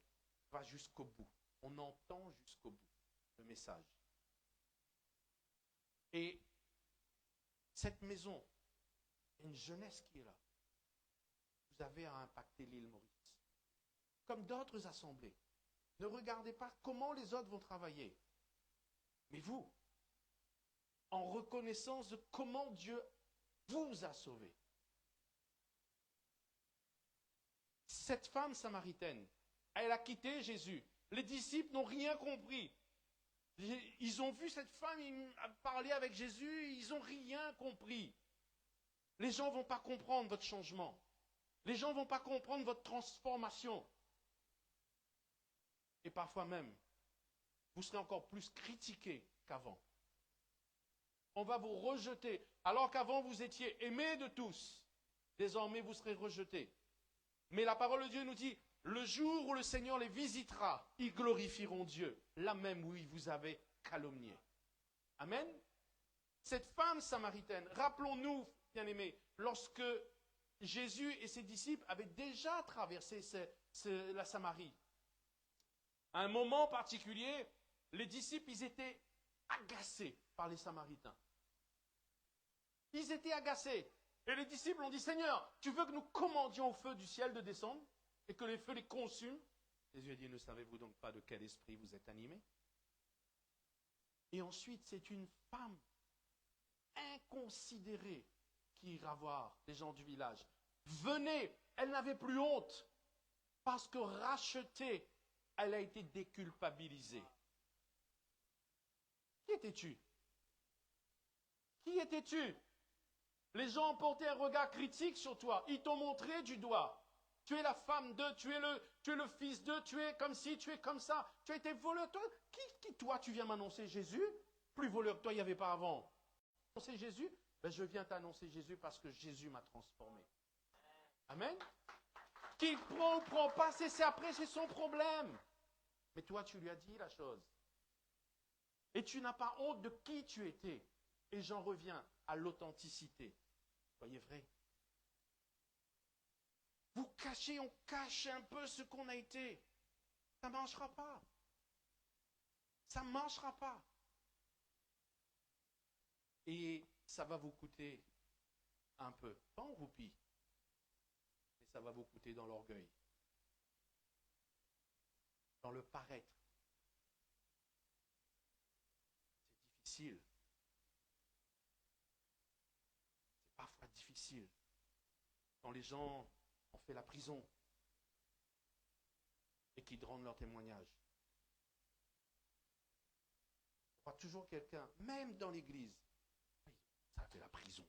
va jusqu'au bout, on entend jusqu'au bout le message. Et cette maison, il y a une jeunesse qui est là. Vous avez à impacter l'île Maurice. Comme d'autres assemblées. Ne regardez pas comment les autres vont travailler. Mais vous, en reconnaissance de comment Dieu vous a sauvé. Cette femme samaritaine, elle a quitté Jésus. Les disciples n'ont rien compris. Ils ont vu cette femme parler avec Jésus, ils n'ont rien compris. Les gens ne vont pas comprendre votre changement. Les gens ne vont pas comprendre votre transformation. Et parfois même, vous serez encore plus critiqué qu'avant. On va vous rejeter. Alors qu'avant vous étiez aimé de tous, désormais vous serez rejeté. Mais la parole de Dieu nous dit, le jour où le Seigneur les visitera, ils glorifieront Dieu, là même où ils vous avaient calomnié. Amen. Cette femme samaritaine, rappelons-nous, bien-aimés, lorsque Jésus et ses disciples avaient déjà traversé la Samarie. À un moment particulier, les disciples, ils étaient agacés par les Samaritains. Ils étaient agacés. Et les disciples ont dit, Seigneur, tu veux que nous commandions au feu du ciel de descendre et que les feux les consument? Jésus a dit, ne savez-vous donc pas de quel esprit vous êtes animés? Et ensuite, c'est une femme inconsidérée qui ira voir les gens du village. Venez, elle n'avait plus honte, parce que rachetée, elle a été déculpabilisée. Qui étais-tu? Qui étais-tu? Les gens ont porté un regard critique sur toi. Ils t'ont montré du doigt. Tu es la femme d'eux, tu es le fils d'eux, tu es comme ci, tu es comme ça. Tu as été voleur. Toi, qui toi, tu viens m'annoncer Jésus? Plus voleur que toi, il n'y avait pas avant. Annoncer Jésus? Ben, je viens t'annoncer Jésus parce que Jésus m'a transformé. Amen. Qu'il prend ou prend pas, c'est après, c'est son problème. Mais toi, tu lui as dit la chose. Et tu n'as pas honte de qui tu étais. Et j'en reviens à l'authenticité. Soyez vrai. Vous cachez, on cache un peu ce qu'on a été. Ça ne marchera pas. Ça ne marchera pas. Et ça va vous coûter un peu, pas en roupies, mais ça va vous coûter dans l'orgueil, dans le paraître. C'est difficile. C'est parfois difficile. Quand les gens ont fait la prison et qu'ils rendent leur témoignage. Il y aura toujours quelqu'un, même dans l'église, oui, ça a fait la prison.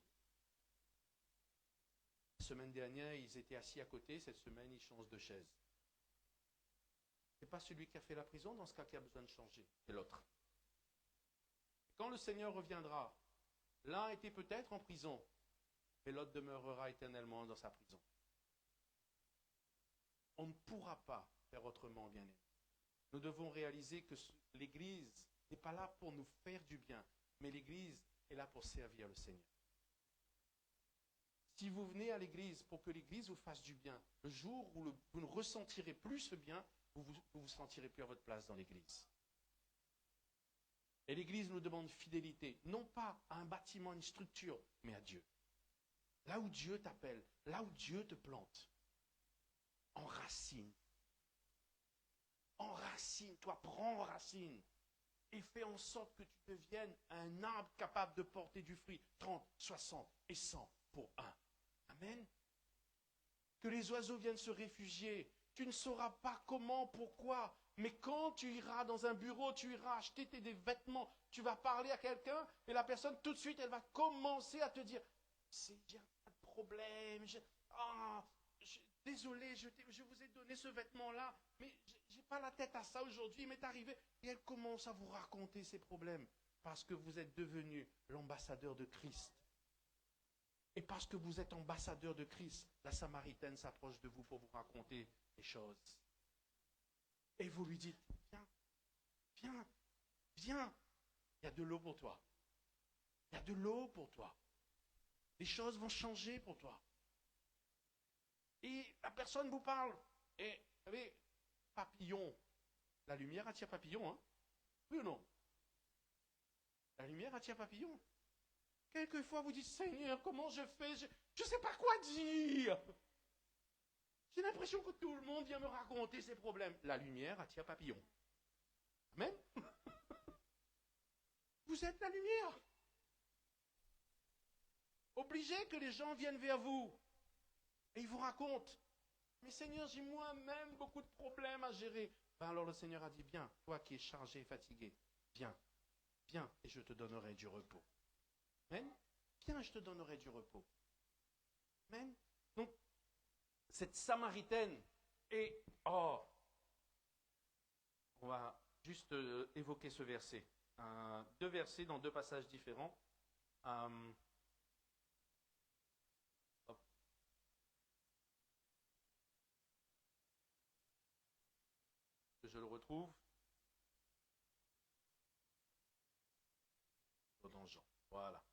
La semaine dernière, ils étaient assis à côté, cette semaine, ils changent de chaise. Ce n'est pas celui qui a fait la prison, dans ce cas, qui a besoin de changer, c'est l'autre. Quand le Seigneur reviendra, l'un était peut-être en prison, mais l'autre demeurera éternellement dans sa prison. On ne pourra pas faire autrement, bien-aimés. Nous devons réaliser que l'Église n'est pas là pour nous faire du bien, mais l'Église est là pour servir le Seigneur. Si vous venez à l'Église pour que l'Église vous fasse du bien, le jour où vous ne ressentirez plus ce bien, vous vous sentirez plus à votre place dans l'Église. Et l'Église nous demande fidélité, non pas à un bâtiment, une structure, mais à Dieu. Là où Dieu t'appelle, là où Dieu te plante, enracine. Enracine-toi, prends racine. Et fais en sorte que tu deviennes un arbre capable de porter du fruit, 30, 60 et 100 pour un. Amen. Que les oiseaux viennent se réfugier. Tu ne sauras pas comment, pourquoi, mais quand tu iras dans un bureau, tu iras acheter des vêtements, tu vas parler à quelqu'un et la personne, tout de suite, elle va commencer à te dire « C'est bien, pas de problème, désolé, je vous ai donné ce vêtement-là, mais je n'ai pas la tête à ça aujourd'hui, il m'est arrivé. » Et elle commence à vous raconter ses problèmes parce que vous êtes devenu l'ambassadeur de Christ. Et parce que vous êtes ambassadeur de Christ, la Samaritaine s'approche de vous pour vous raconter les choses. Et vous lui dites, viens, il y a de l'eau pour toi. Il y a de l'eau pour toi. Les choses vont changer pour toi. Et la personne vous parle. Et vous savez, papillon, la lumière attire papillon, hein? Oui ou non? La lumière attire papillon. Quelquefois, vous dites, Seigneur, comment je fais? Je ne sais pas quoi dire. J'ai l'impression que tout le monde vient me raconter ses problèmes. La lumière attire papillon. Amen. Vous êtes la lumière. Obligé que les gens viennent vers vous. Et ils vous racontent. Mais Seigneur, j'ai moi-même beaucoup de problèmes à gérer. Ben alors le Seigneur a dit, viens, toi qui es chargé et fatigué, viens, et je te donnerai du repos. Amen. Viens, je te donnerai du repos. Amen. Donc, cette Samaritaine est... on va juste évoquer ce verset. Deux versets dans deux passages différents. Que je le retrouve. Dans Jean. Voilà.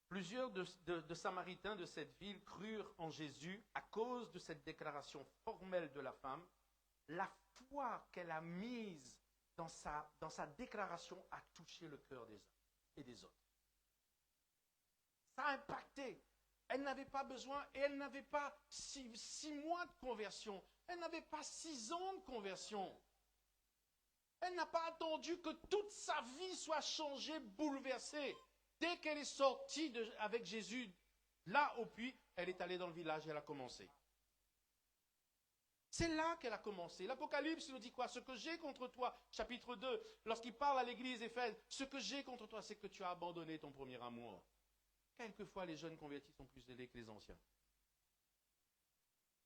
Plusieurs de Samaritains de cette ville crurent en Jésus à cause de cette déclaration formelle de la femme. La foi qu'elle a mise dans sa déclaration a touché le cœur des uns et des autres. Ça a impacté. Elle n'avait pas besoin, et elle n'avait pas 6 mois de conversion. Elle n'avait pas 6 ans de conversion. Elle n'a pas attendu que toute sa vie soit changée, bouleversée. Dès qu'elle est sortie avec Jésus, là au puits, elle est allée dans le village et elle a commencé. C'est là qu'elle a commencé. L'Apocalypse nous dit quoi? Ce que j'ai contre toi, chapitre 2, lorsqu'il parle à l'église Éphèse, ce que j'ai contre toi, c'est que tu as abandonné ton premier amour. Quelquefois, les jeunes convertis sont plus zélés que les anciens.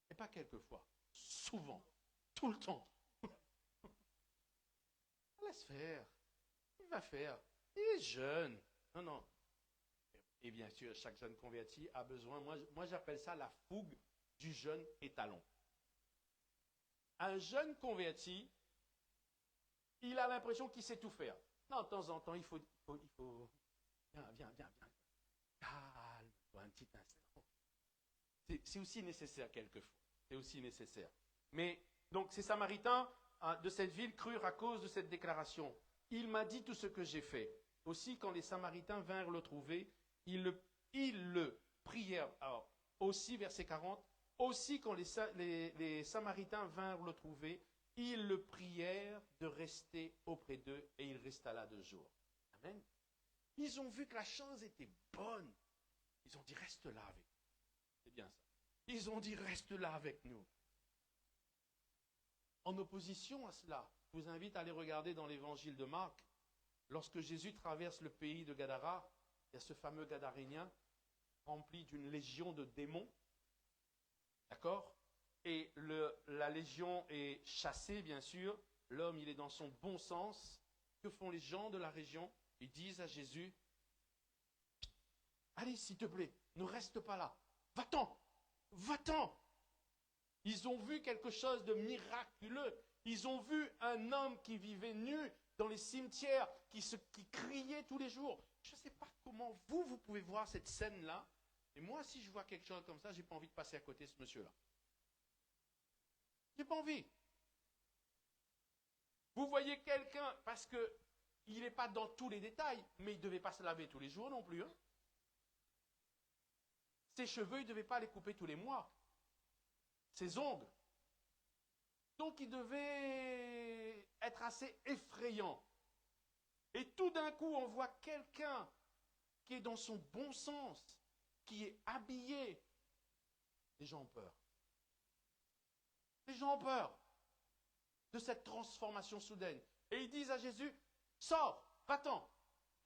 Et pas quelquefois, souvent, tout le temps. Laisse faire. Il va faire. Il est jeune. Non. Et bien sûr, chaque jeune converti a besoin, moi j'appelle ça la fougue du jeune étalon. Un jeune converti, il a l'impression qu'il sait tout faire. Non, de temps en temps, il faut viens. Calme-toi un petit instant. C'est aussi nécessaire quelquefois. C'est aussi nécessaire. Mais, donc, ces Samaritains, de cette ville crurent à cause de cette déclaration. Il m'a dit tout ce que j'ai fait. Aussi, quand les Samaritains vinrent le trouver, ils le prièrent. Alors, aussi, verset 40, aussi quand les Samaritains vinrent le trouver, ils le prièrent de rester auprès d'eux et il resta là 2 jours. Amen. Ils ont vu que la chose était bonne. Ils ont dit, reste là avec nous. C'est bien ça. Ils ont dit, reste là avec nous. En opposition à cela, je vous invite à aller regarder dans l'évangile de Marc, lorsque Jésus traverse le pays de Gadara, il y a ce fameux Gadarénien rempli d'une légion de démons. D'accord? Et la légion est chassée, bien sûr. L'homme, il est dans son bon sens. Que font les gens de la région? Ils disent à Jésus, allez, s'il te plaît, ne reste pas là. Va-t'en, va-t'en. Ils ont vu quelque chose de miraculeux. Ils ont vu un homme qui vivait nu dans les cimetières, qui criait tous les jours. Je ne sais pas comment vous pouvez voir cette scène-là. Et moi, si je vois quelque chose comme ça, je n'ai pas envie de passer à côté de ce monsieur-là. Je n'ai pas envie. Vous voyez quelqu'un, parce qu'il n'est pas dans tous les détails, mais il ne devait pas se laver tous les jours non plus. Hein. Ses cheveux, il ne devait pas les couper tous les mois. Ses ongles. Donc il devait être assez effrayant. Et tout d'un coup, on voit quelqu'un qui est dans son bon sens, qui est habillé. Les gens ont peur. Les gens ont peur de cette transformation soudaine. Et ils disent à Jésus, sors, va-t'en.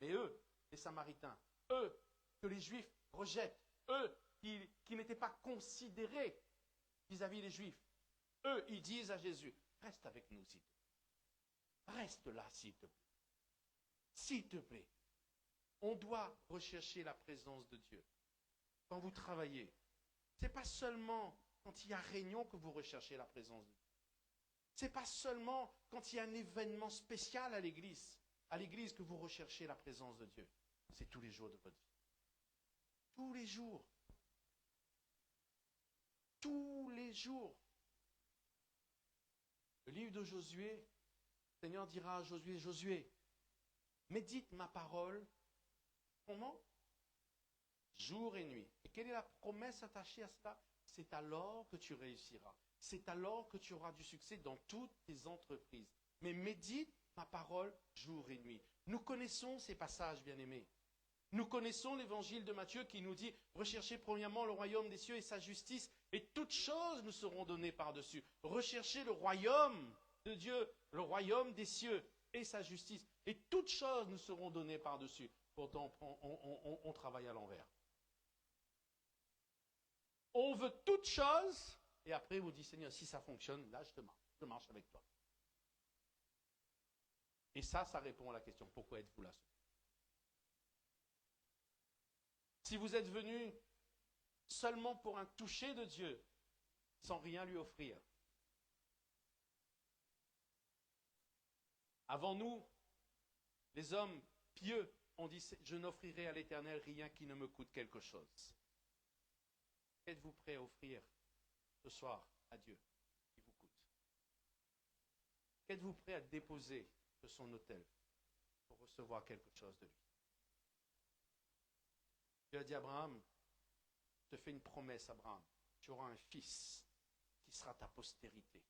Mais eux, les Samaritains, eux, que les Juifs rejettent, eux, qui n'étaient pas considérés vis-à-vis des Juifs, eux, ils disent à Jésus, reste avec nous, s'il te plaît. Reste là, s'il te plaît. S'il te plaît. On doit rechercher la présence de Dieu. Quand vous travaillez, ce n'est pas seulement quand il y a réunion que vous recherchez la présence de Dieu. Ce n'est pas seulement quand il y a un événement spécial à l'église que vous recherchez la présence de Dieu. C'est tous les jours de votre vie. Tous les jours. Tous les jours. Le livre de Josué, le Seigneur dira à Josué, Josué, médite ma parole. Comment? Jour et nuit. Et quelle est la promesse attachée à cela? C'est alors que tu réussiras. C'est alors que tu auras du succès dans toutes tes entreprises. Mais médite ma parole jour et nuit. Nous connaissons ces passages, bien-aimés. Nous connaissons l'évangile de Matthieu qui nous dit « Recherchez premièrement le royaume des cieux et sa justice, et toutes choses nous seront données par-dessus. » Recherchez le royaume de Dieu, le royaume des cieux et sa justice, et toutes choses nous seront données par-dessus. Pourtant, on travaille à l'envers. On veut toutes choses, et après vous dit, Seigneur, si ça fonctionne, là je marche avec toi. Et ça répond à la question, pourquoi êtes-vous là? Si vous êtes venu seulement pour un toucher de Dieu, sans rien lui offrir. Avant nous, les hommes pieux ont dit, je n'offrirai à l'Éternel rien qui ne me coûte quelque chose. Qu'êtes-vous prêt à offrir ce soir à Dieu qui vous coûte? Qu'êtes-vous prêt à déposer de son autel pour recevoir quelque chose de lui? Dieu a dit à Abraham, je te fais une promesse, Abraham, tu auras un fils qui sera ta postérité.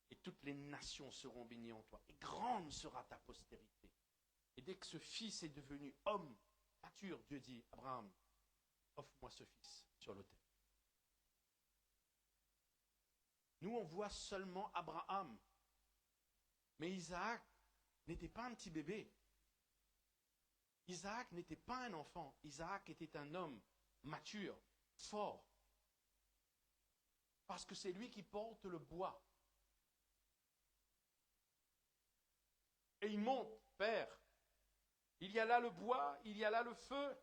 Et toutes les nations seront bénies en toi. Et grande sera ta postérité. Et dès que ce fils est devenu homme mature, Dieu dit, Abraham, offre-moi ce fils sur l'autel. Nous, on voit seulement Abraham. Mais Isaac n'était pas un petit bébé. Isaac n'était pas un enfant. Isaac était un homme mature, fort. Parce que c'est lui qui porte le bois. Et il monte, Père. Il y a là le bois, il y a là le feu.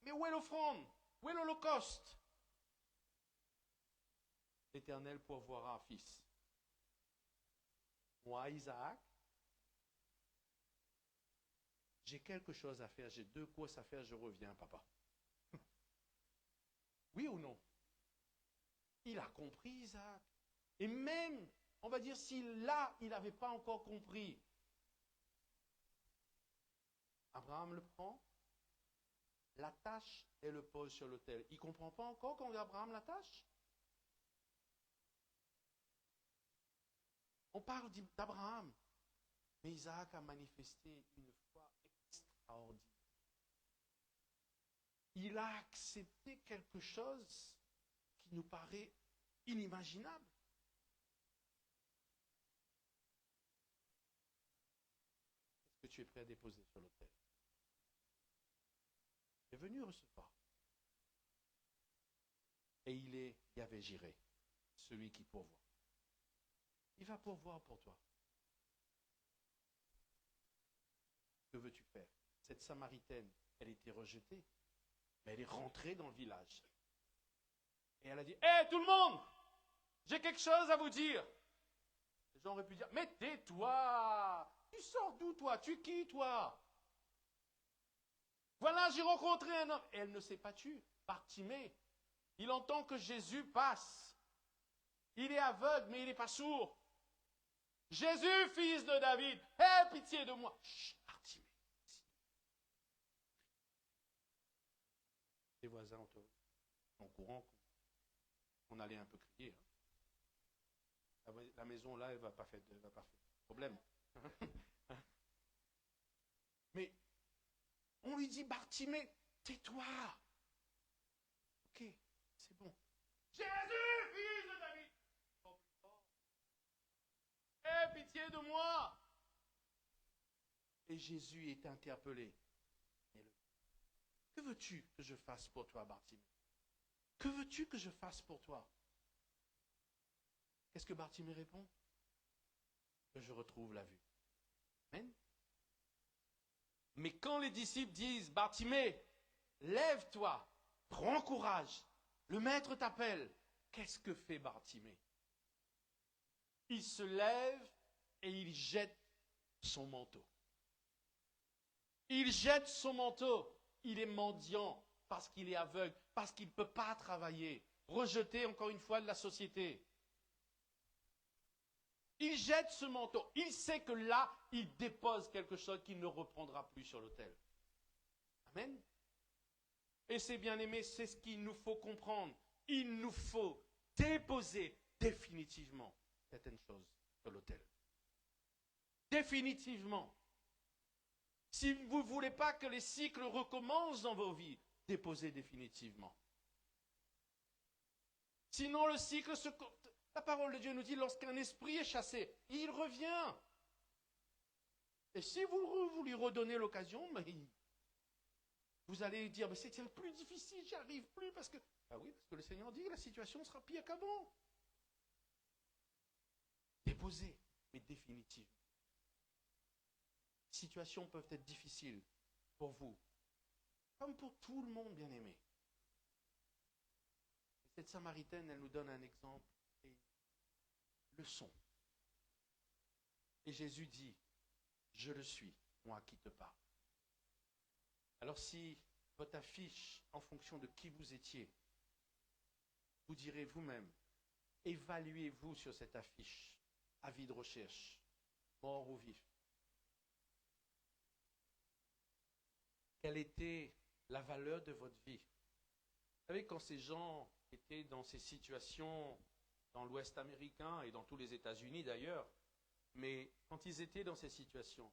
Mais où est l'offrande? Où est l'holocauste? L'Éternel pourvoira un fils. Moi, Isaac, j'ai quelque chose à faire, j'ai 2 courses à faire, je reviens, papa. Oui ou non? Il a compris, Isaac. Et même On va dire, si là, il n'avait pas encore compris, Abraham le prend, l'attache et le pose sur l'autel. Il ne comprend pas encore quand Abraham l'attache. On parle d'Abraham, mais Isaac a manifesté une foi extraordinaire. Il a accepté quelque chose qui nous paraît inimaginable. Est-ce que tu es prêt à déposer sur l'autel? Il est venu recevoir. Et il est Yahvé Jireh, celui qui pourvoit. Il va pourvoir pour toi. Que veux-tu faire? Cette Samaritaine, elle était rejetée, mais elle est rentrée dans le village. Et elle a dit, hé, tout le monde, j'ai quelque chose à vous dire. Les gens auraient pu dire, mais tais-toi, tu sors d'où toi? Tu es qui toi? Voilà, j'ai rencontré un homme. Et elle ne s'est pas tue. Bartimée, il entend que Jésus passe. Il est aveugle, mais il n'est pas sourd. Jésus, fils de David, aie pitié de moi. Chut, Bartimée. Les voisins sont au courant qu'on allait un peu crier. La maison là, elle ne va pas faire de problème. Mais on lui dit, Bartimée, tais-toi. Ok, c'est bon. Jésus, fils de David. Aie pitié de moi. Et Jésus est interpellé. Que veux-tu que je fasse pour toi, Bartimée? Que veux-tu que je fasse pour toi? Qu'est-ce que Bartimée répond? Que je retrouve la vue. Amen. Mais quand les disciples disent, Bartimée, lève-toi, prends courage, le maître t'appelle, qu'est-ce que fait Bartimée? Il se lève et il jette son manteau. Il jette son manteau. Il est mendiant parce qu'il est aveugle, parce qu'il ne peut pas travailler, rejeté encore une fois de la société. Il jette ce manteau. Il sait que là, il dépose quelque chose qu'il ne reprendra plus sur l'autel. Amen. Et c'est bien aimé, c'est ce qu'il nous faut comprendre. Il nous faut déposer définitivement certaines choses sur l'autel. Définitivement. Si vous ne voulez pas que les cycles recommencent dans vos vies, déposez définitivement. Sinon, le cycle se... La parole de Dieu nous dit, lorsqu'un esprit est chassé, il revient. Et si vous lui redonnez l'occasion, vous allez dire, mais c'est plus difficile, j'y arrive plus, parce que... Ah oui, parce que le Seigneur dit, la situation sera pire qu'avant. Déposez, mais définitivement. Les situations peuvent être difficiles pour vous, comme pour tout le monde, bien aimé. Et cette Samaritaine, elle nous donne un exemple et une leçon. Et Jésus dit, je le suis, moi qui te parle. Alors si votre affiche, en fonction de qui vous étiez, vous direz vous-même, évaluez-vous sur cette affiche, avis de recherche, mort ou vif. Quelle était la valeur de votre vie? Vous savez, quand ces gens étaient dans ces situations dans l'Ouest américain et dans tous les États-Unis d'ailleurs, mais quand ils étaient dans ces situations,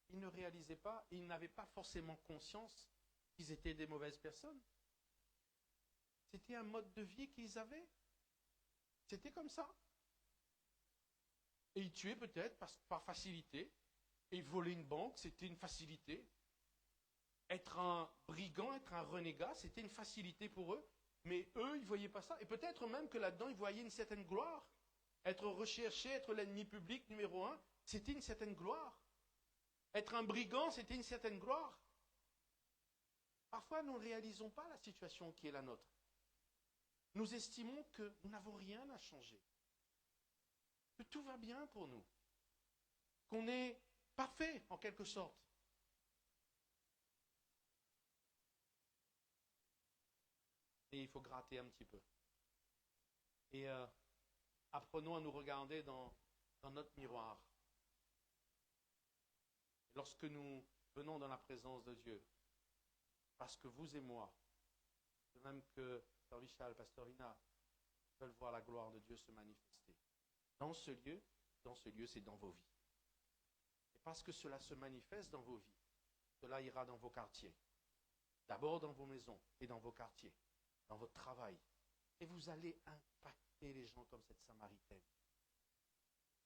ils ne réalisaient pas, ils n'avaient pas forcément conscience qu'ils étaient des mauvaises personnes. C'était un mode de vie qu'ils avaient. C'était comme ça. Et ils tuaient peut-être par facilité. Et voler une banque, c'était une facilité. Être un brigand, être un renégat, c'était une facilité pour eux. Mais eux, ils ne voyaient pas ça. Et peut-être même que là-dedans, ils voyaient une certaine gloire. Être recherché, être l'ennemi public numéro 1, c'était une certaine gloire. Être un brigand, c'était une certaine gloire. Parfois, nous ne réalisons pas la situation qui est la nôtre. Nous estimons que nous n'avons rien à changer. Que tout va bien pour nous. Qu'on est parfait, en quelque sorte. Et il faut gratter un petit peu. Et apprenons à nous regarder dans dans notre miroir. Lorsque nous venons dans la présence de Dieu, parce que vous et moi, de même que Pasteur Vichal, Pasteur Vina, veulent voir la gloire de Dieu se manifester. Dans ce lieu, c'est dans vos vies. Et parce que cela se manifeste dans vos vies, cela ira dans vos quartiers. D'abord dans vos maisons et dans vos quartiers, dans votre travail. Et vous allez impacter les gens comme cette Samaritaine.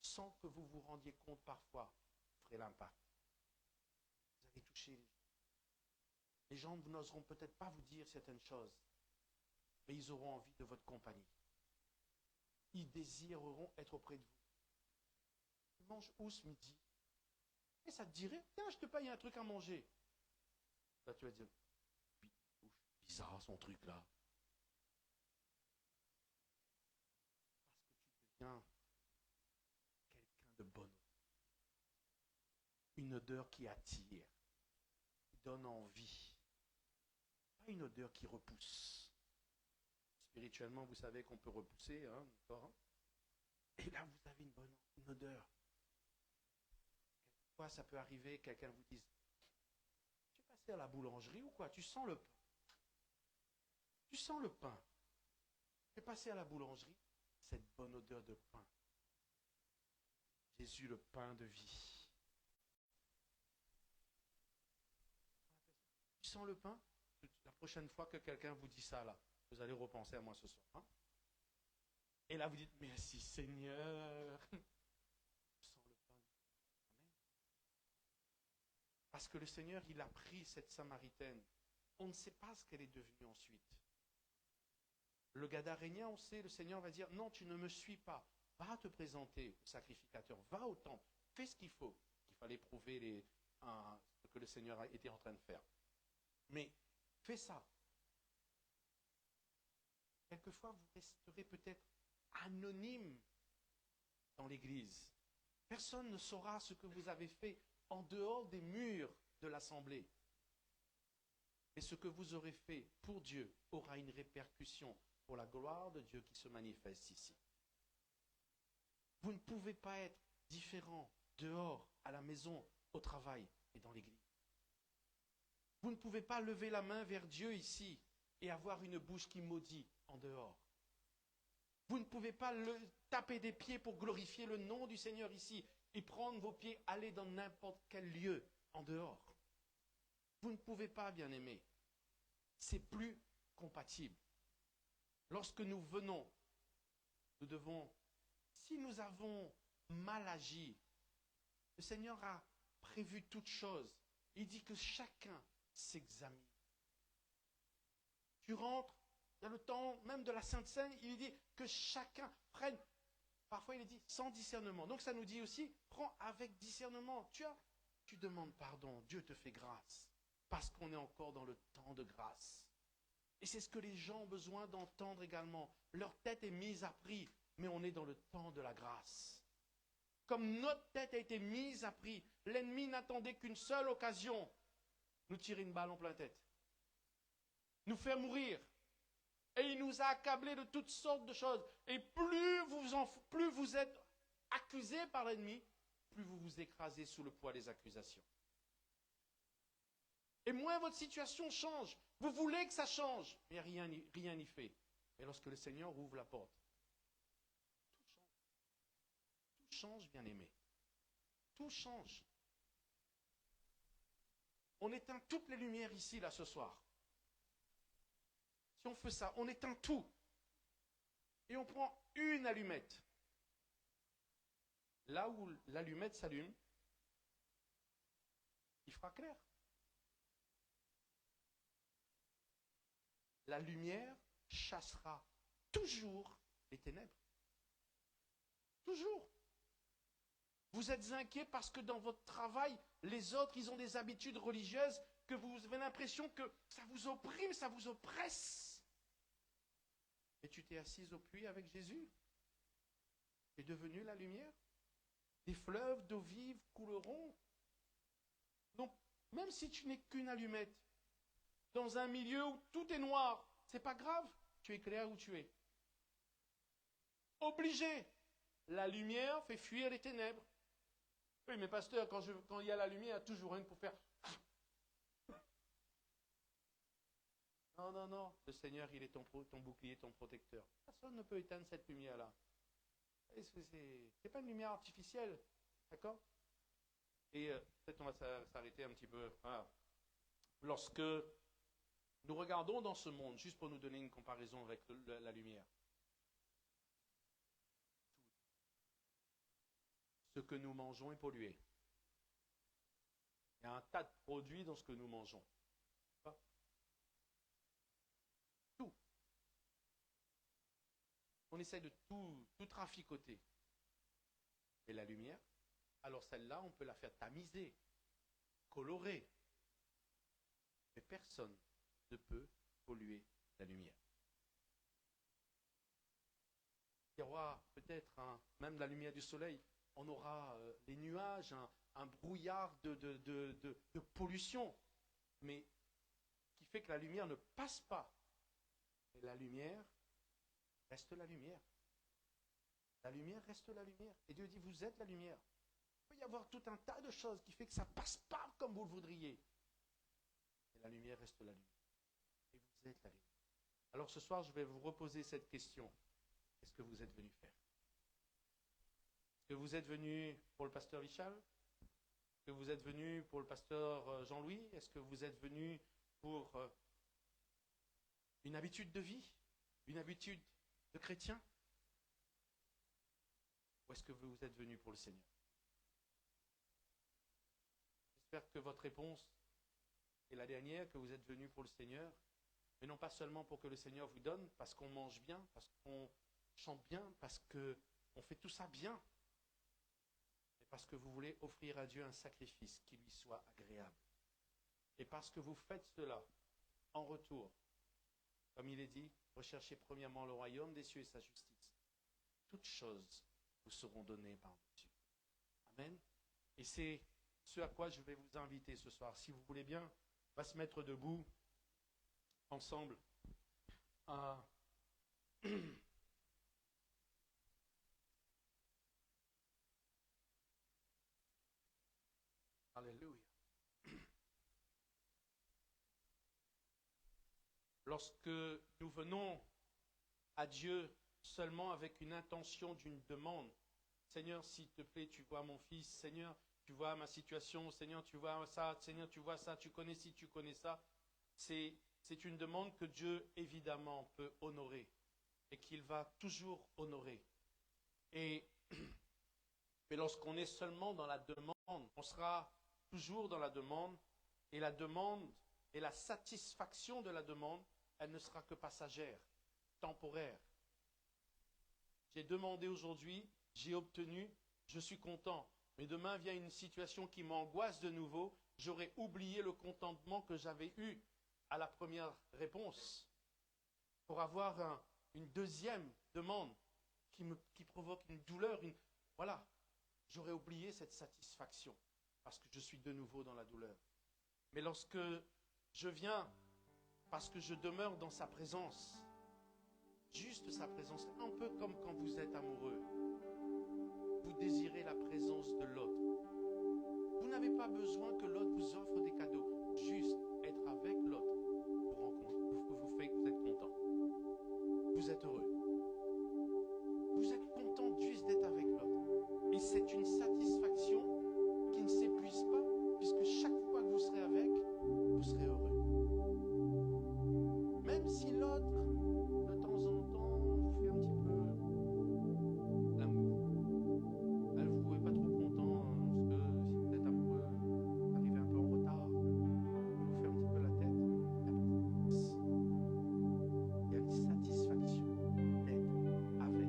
Sans que vous vous rendiez compte parfois, vous ferez l'impact. Vous allez toucher les gens. Les gens n'oseront peut-être pas vous dire certaines choses, mais ils auront envie de votre compagnie. Ils désireront être auprès de vous. Tu manges où ce midi? Et ça te dirait, tiens, je te paye un truc à manger. Là, tu vas dire, bizarre son truc là. Parce que tu deviens quelqu'un de bon. Une odeur qui attire, qui donne envie. Pas une odeur qui repousse. Spirituellement, vous savez qu'on peut repousser, hein, d'accord? Et là, vous avez une odeur. Quelquefois, ça peut arriver, quelqu'un vous dise, tu es passé à la boulangerie ou quoi? Tu sens le pain. Tu sens le pain. Tu es passé à la boulangerie, cette bonne odeur de pain. Jésus, le pain de vie. Tu sens le pain? La prochaine fois que quelqu'un vous dit ça, là, vous allez repenser à moi ce soir. Hein? Et là, vous dites, merci Seigneur. Je sens le pain. Amen. Parce que le Seigneur, il a pris cette Samaritaine. On ne sait pas ce qu'elle est devenue ensuite. Le Gadarénien, on sait, le Seigneur va dire, non, tu ne me suis pas. Va te présenter au sacrificateur. Va au temple. Fais ce qu'il faut. Il fallait prouver ce que le Seigneur était en train de faire. Mais fais ça. Quelquefois, vous resterez peut-être anonyme dans l'église. Personne ne saura ce que vous avez fait en dehors des murs de l'assemblée. Et ce que vous aurez fait pour Dieu aura une répercussion pour la gloire de Dieu qui se manifeste ici. Vous ne pouvez pas être différent dehors, à la maison, au travail et dans l'église. Vous ne pouvez pas lever la main vers Dieu ici et avoir une bouche qui maudit en dehors. Vous ne pouvez pas taper des pieds pour glorifier le nom du Seigneur ici et prendre vos pieds, aller dans n'importe quel lieu en dehors. Vous ne pouvez pas, bien-aimés. C'est plus compatible. Lorsque nous venons, nous devons, si nous avons mal agi, le Seigneur a prévu toutes choses. Il dit que chacun s'examine. Tu rentres, dans le temps même de la Sainte Seine, il dit que chacun prenne, parfois il est dit sans discernement. Donc ça nous dit aussi, prends avec discernement. Tu demandes pardon, Dieu te fait grâce, parce qu'on est encore dans le temps de grâce. Et c'est ce que les gens ont besoin d'entendre également. Leur tête est mise à prix, mais on est dans le temps de la grâce. Comme notre tête a été mise à prix, l'ennemi n'attendait qu'une seule occasion, nous tirer une balle en pleine tête, nous faire mourir. Et il nous a accablés de toutes sortes de choses. Et plus vous êtes accusés par l'ennemi, plus vous vous écrasez sous le poids des accusations. Et moins votre situation change. Vous voulez que ça change, mais rien n'y fait. Et lorsque le Seigneur ouvre la porte, tout change, bien-aimé. Tout change. On éteint toutes les lumières ici, là, ce soir. Si on fait ça, on éteint tout. Et on prend une allumette. Là où l'allumette s'allume, il fera clair. La lumière chassera toujours les ténèbres. Toujours. Vous êtes inquiet parce que dans votre travail, les autres, ils ont des habitudes religieuses que vous avez l'impression que ça vous opprime, ça vous oppresse. Et tu t'es assise au puits avec Jésus. Tu es devenu la lumière. Des fleuves d'eau vive couleront. Donc, même si tu n'es qu'une allumette, dans un milieu où tout est noir, c'est pas grave, tu éclaires où tu es. Obligé. La lumière fait fuir les ténèbres. Oui, mais pasteur, quand il y a la lumière, il y a toujours rien pour faire. Non, non, non. Le Seigneur, il est ton bouclier, ton protecteur. Personne ne peut éteindre cette lumière-là. C'est pas une lumière artificielle. D'accord? Et peut-être on va s'arrêter un petit peu. Voilà. Lorsque nous regardons dans ce monde, juste pour nous donner une comparaison avec la lumière, ce que nous mangeons est pollué. Il y a un tas de produits dans ce que nous mangeons. Tout. On essaie de tout traficoter. Et la lumière, alors celle-là, on peut la faire tamiser, colorer. Mais personne ne peut polluer la lumière. Il y aura peut-être, même la lumière du soleil, on aura des nuages, un brouillard de pollution, mais qui fait que la lumière ne passe pas. Et la lumière reste la lumière. La lumière reste la lumière. Et Dieu dit, vous êtes la lumière. Il peut y avoir tout un tas de choses qui fait que ça ne passe pas comme vous le voudriez. Et la lumière reste la lumière. Et vous êtes la lumière. Alors ce soir, je vais vous reposer cette question. Qu'est-ce que vous êtes venu faire? Est-ce que vous êtes venu pour le pasteur Vichal? Est-ce que vous êtes venu pour le pasteur Jean-Louis? Est-ce que vous êtes venu pour une habitude de vie? Une habitude de chrétien? Ou est-ce que vous êtes venu pour le Seigneur? J'espère que votre réponse est la dernière, que vous êtes venu pour le Seigneur, mais non pas seulement pour que le Seigneur vous donne, parce qu'on mange bien, parce qu'on chante bien, parce qu'on fait tout ça bien, mais parce que vous voulez offrir à Dieu un sacrifice qui lui soit agréable. Et parce que vous faites cela, en retour, comme il est dit, recherchez premièrement le royaume des cieux et sa justice. Toutes choses vous seront données par Dieu. Amen. Et c'est ce à quoi je vais vous inviter ce soir. Si vous voulez bien, on va se mettre debout ensemble. Alléluia. Lorsque nous venons à Dieu seulement avec une intention d'une demande, Seigneur, s'il te plaît, tu vois mon fils, Seigneur, tu vois ma situation, Seigneur, tu vois ça, Seigneur, tu vois ça, tu connais ci, tu connais ça, c'est une demande que Dieu, évidemment, peut honorer et qu'il va toujours honorer. Et lorsqu'on est seulement dans la demande, on sera toujours dans la demande, et la satisfaction de la demande, elle ne sera que passagère, temporaire. J'ai demandé aujourd'hui, j'ai obtenu, je suis content. Mais demain vient une situation qui m'angoisse de nouveau, j'aurais oublié le contentement que j'avais eu à la première réponse pour avoir une deuxième demande qui provoque une douleur. Voilà, j'aurais oublié cette satisfaction parce que je suis de nouveau dans la douleur. Mais lorsque je viens, parce que je demeure dans sa présence, juste sa présence, un peu comme quand vous êtes amoureux, vous désirez la présence de l'autre. Vous n'avez pas besoin que l'autre vous offre des cadeaux, juste être avec l'autre vous fait que vous êtes content. Vous êtes heureux. Vous êtes content juste d'être avec l'autre. Et c'est une satisfaction qui ne s'épuise pas, puisque chaque fois que vous serez avec, vous serez heureux. Même si l'autre, de temps en temps, vous fait un petit peu l'amour. Vous ne pouvez pas trop content, parce que si vous êtes amoureux, vous arrivez un peu en retard, vous fait un petit peu la tête. Il y a une satisfaction d'être avec.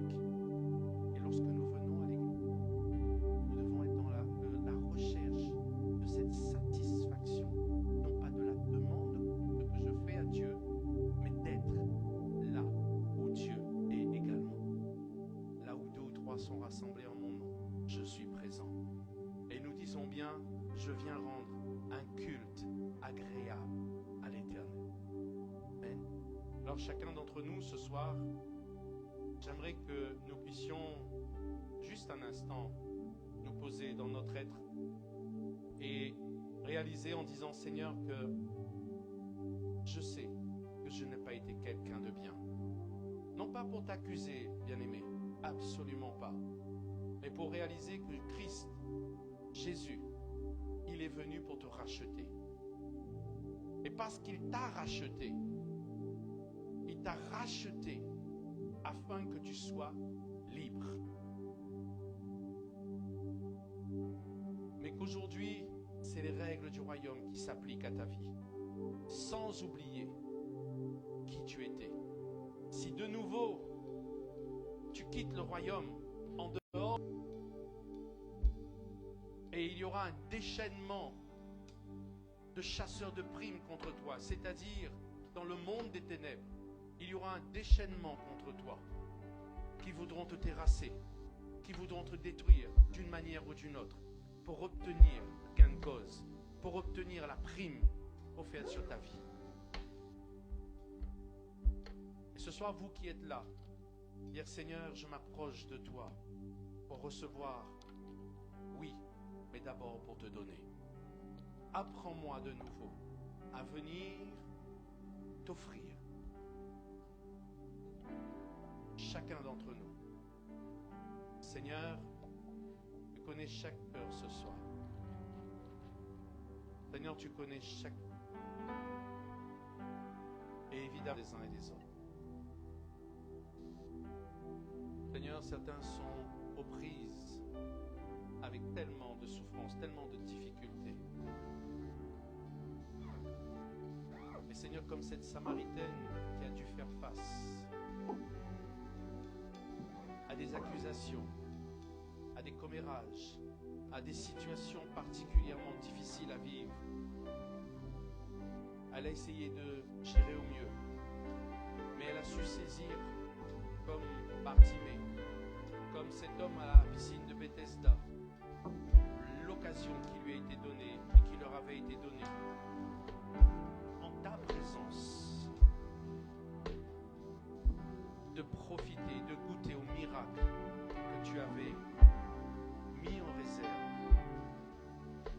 Et lorsque nous venons à l'église, nous devons être dans la recherche de cette satisfaction, non pas de la demande de que je fais à Dieu, mais d'être là où Dieu est également. Là où 2 ou 3 sont rassemblés en mon nom, je suis présent. Et nous disons bien, je viens rendre un culte agréable à l'Éternel. Amen. Alors chacun d'entre nous ce soir, j'aimerais que nous puissions juste un instant nous poser dans notre être et réaliser en disant, Seigneur, que je sais que je n'ai pas été quelqu'un de bien. Non pas pour t'accuser, bien-aimé, absolument pas, mais pour réaliser que Christ, Jésus, il est venu pour te racheter. Et parce qu'il t'a racheté, il t'a racheté afin que tu sois libre. Mais qu'aujourd'hui, c'est les règles du royaume qui s'appliquent à ta vie, sans oublier qui tu étais. Si de nouveau, tu quittes le royaume en dehors, et il y aura un déchaînement de chasseurs de primes contre toi, c'est-à-dire dans le monde des ténèbres, il y aura un déchaînement contre toi qui voudront te terrasser, qui voudront te détruire d'une manière ou d'une autre pour obtenir gain de cause, pour obtenir la prime offerte sur ta vie. Et ce soir, vous qui êtes là, dire Seigneur, je m'approche de toi pour recevoir, oui, mais d'abord pour te donner. Apprends-moi de nouveau à venir t'offrir. Chacun d'entre nous. Seigneur, tu connais chaque cœur ce soir. Seigneur, tu connais chaque... Et évidemment les uns et les autres. Seigneur, certains sont aux prises avec tellement de souffrances, tellement de difficultés. Et Seigneur, comme cette Samaritaine qui a dû faire face à des accusations, à des commérages, à des situations particulièrement difficiles à vivre, elle a essayé de gérer au mieux, mais elle a su saisir, comme Bartimée, comme cet homme à la piscine de Bethesda, l'occasion qui lui a été donnée et qui leur avait été donnée en ta présence de profiter, de goûter au miracle que tu avais mis en réserve.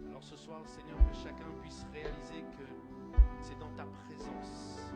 Alors ce soir, Seigneur, que chacun puisse réaliser que c'est dans ta présence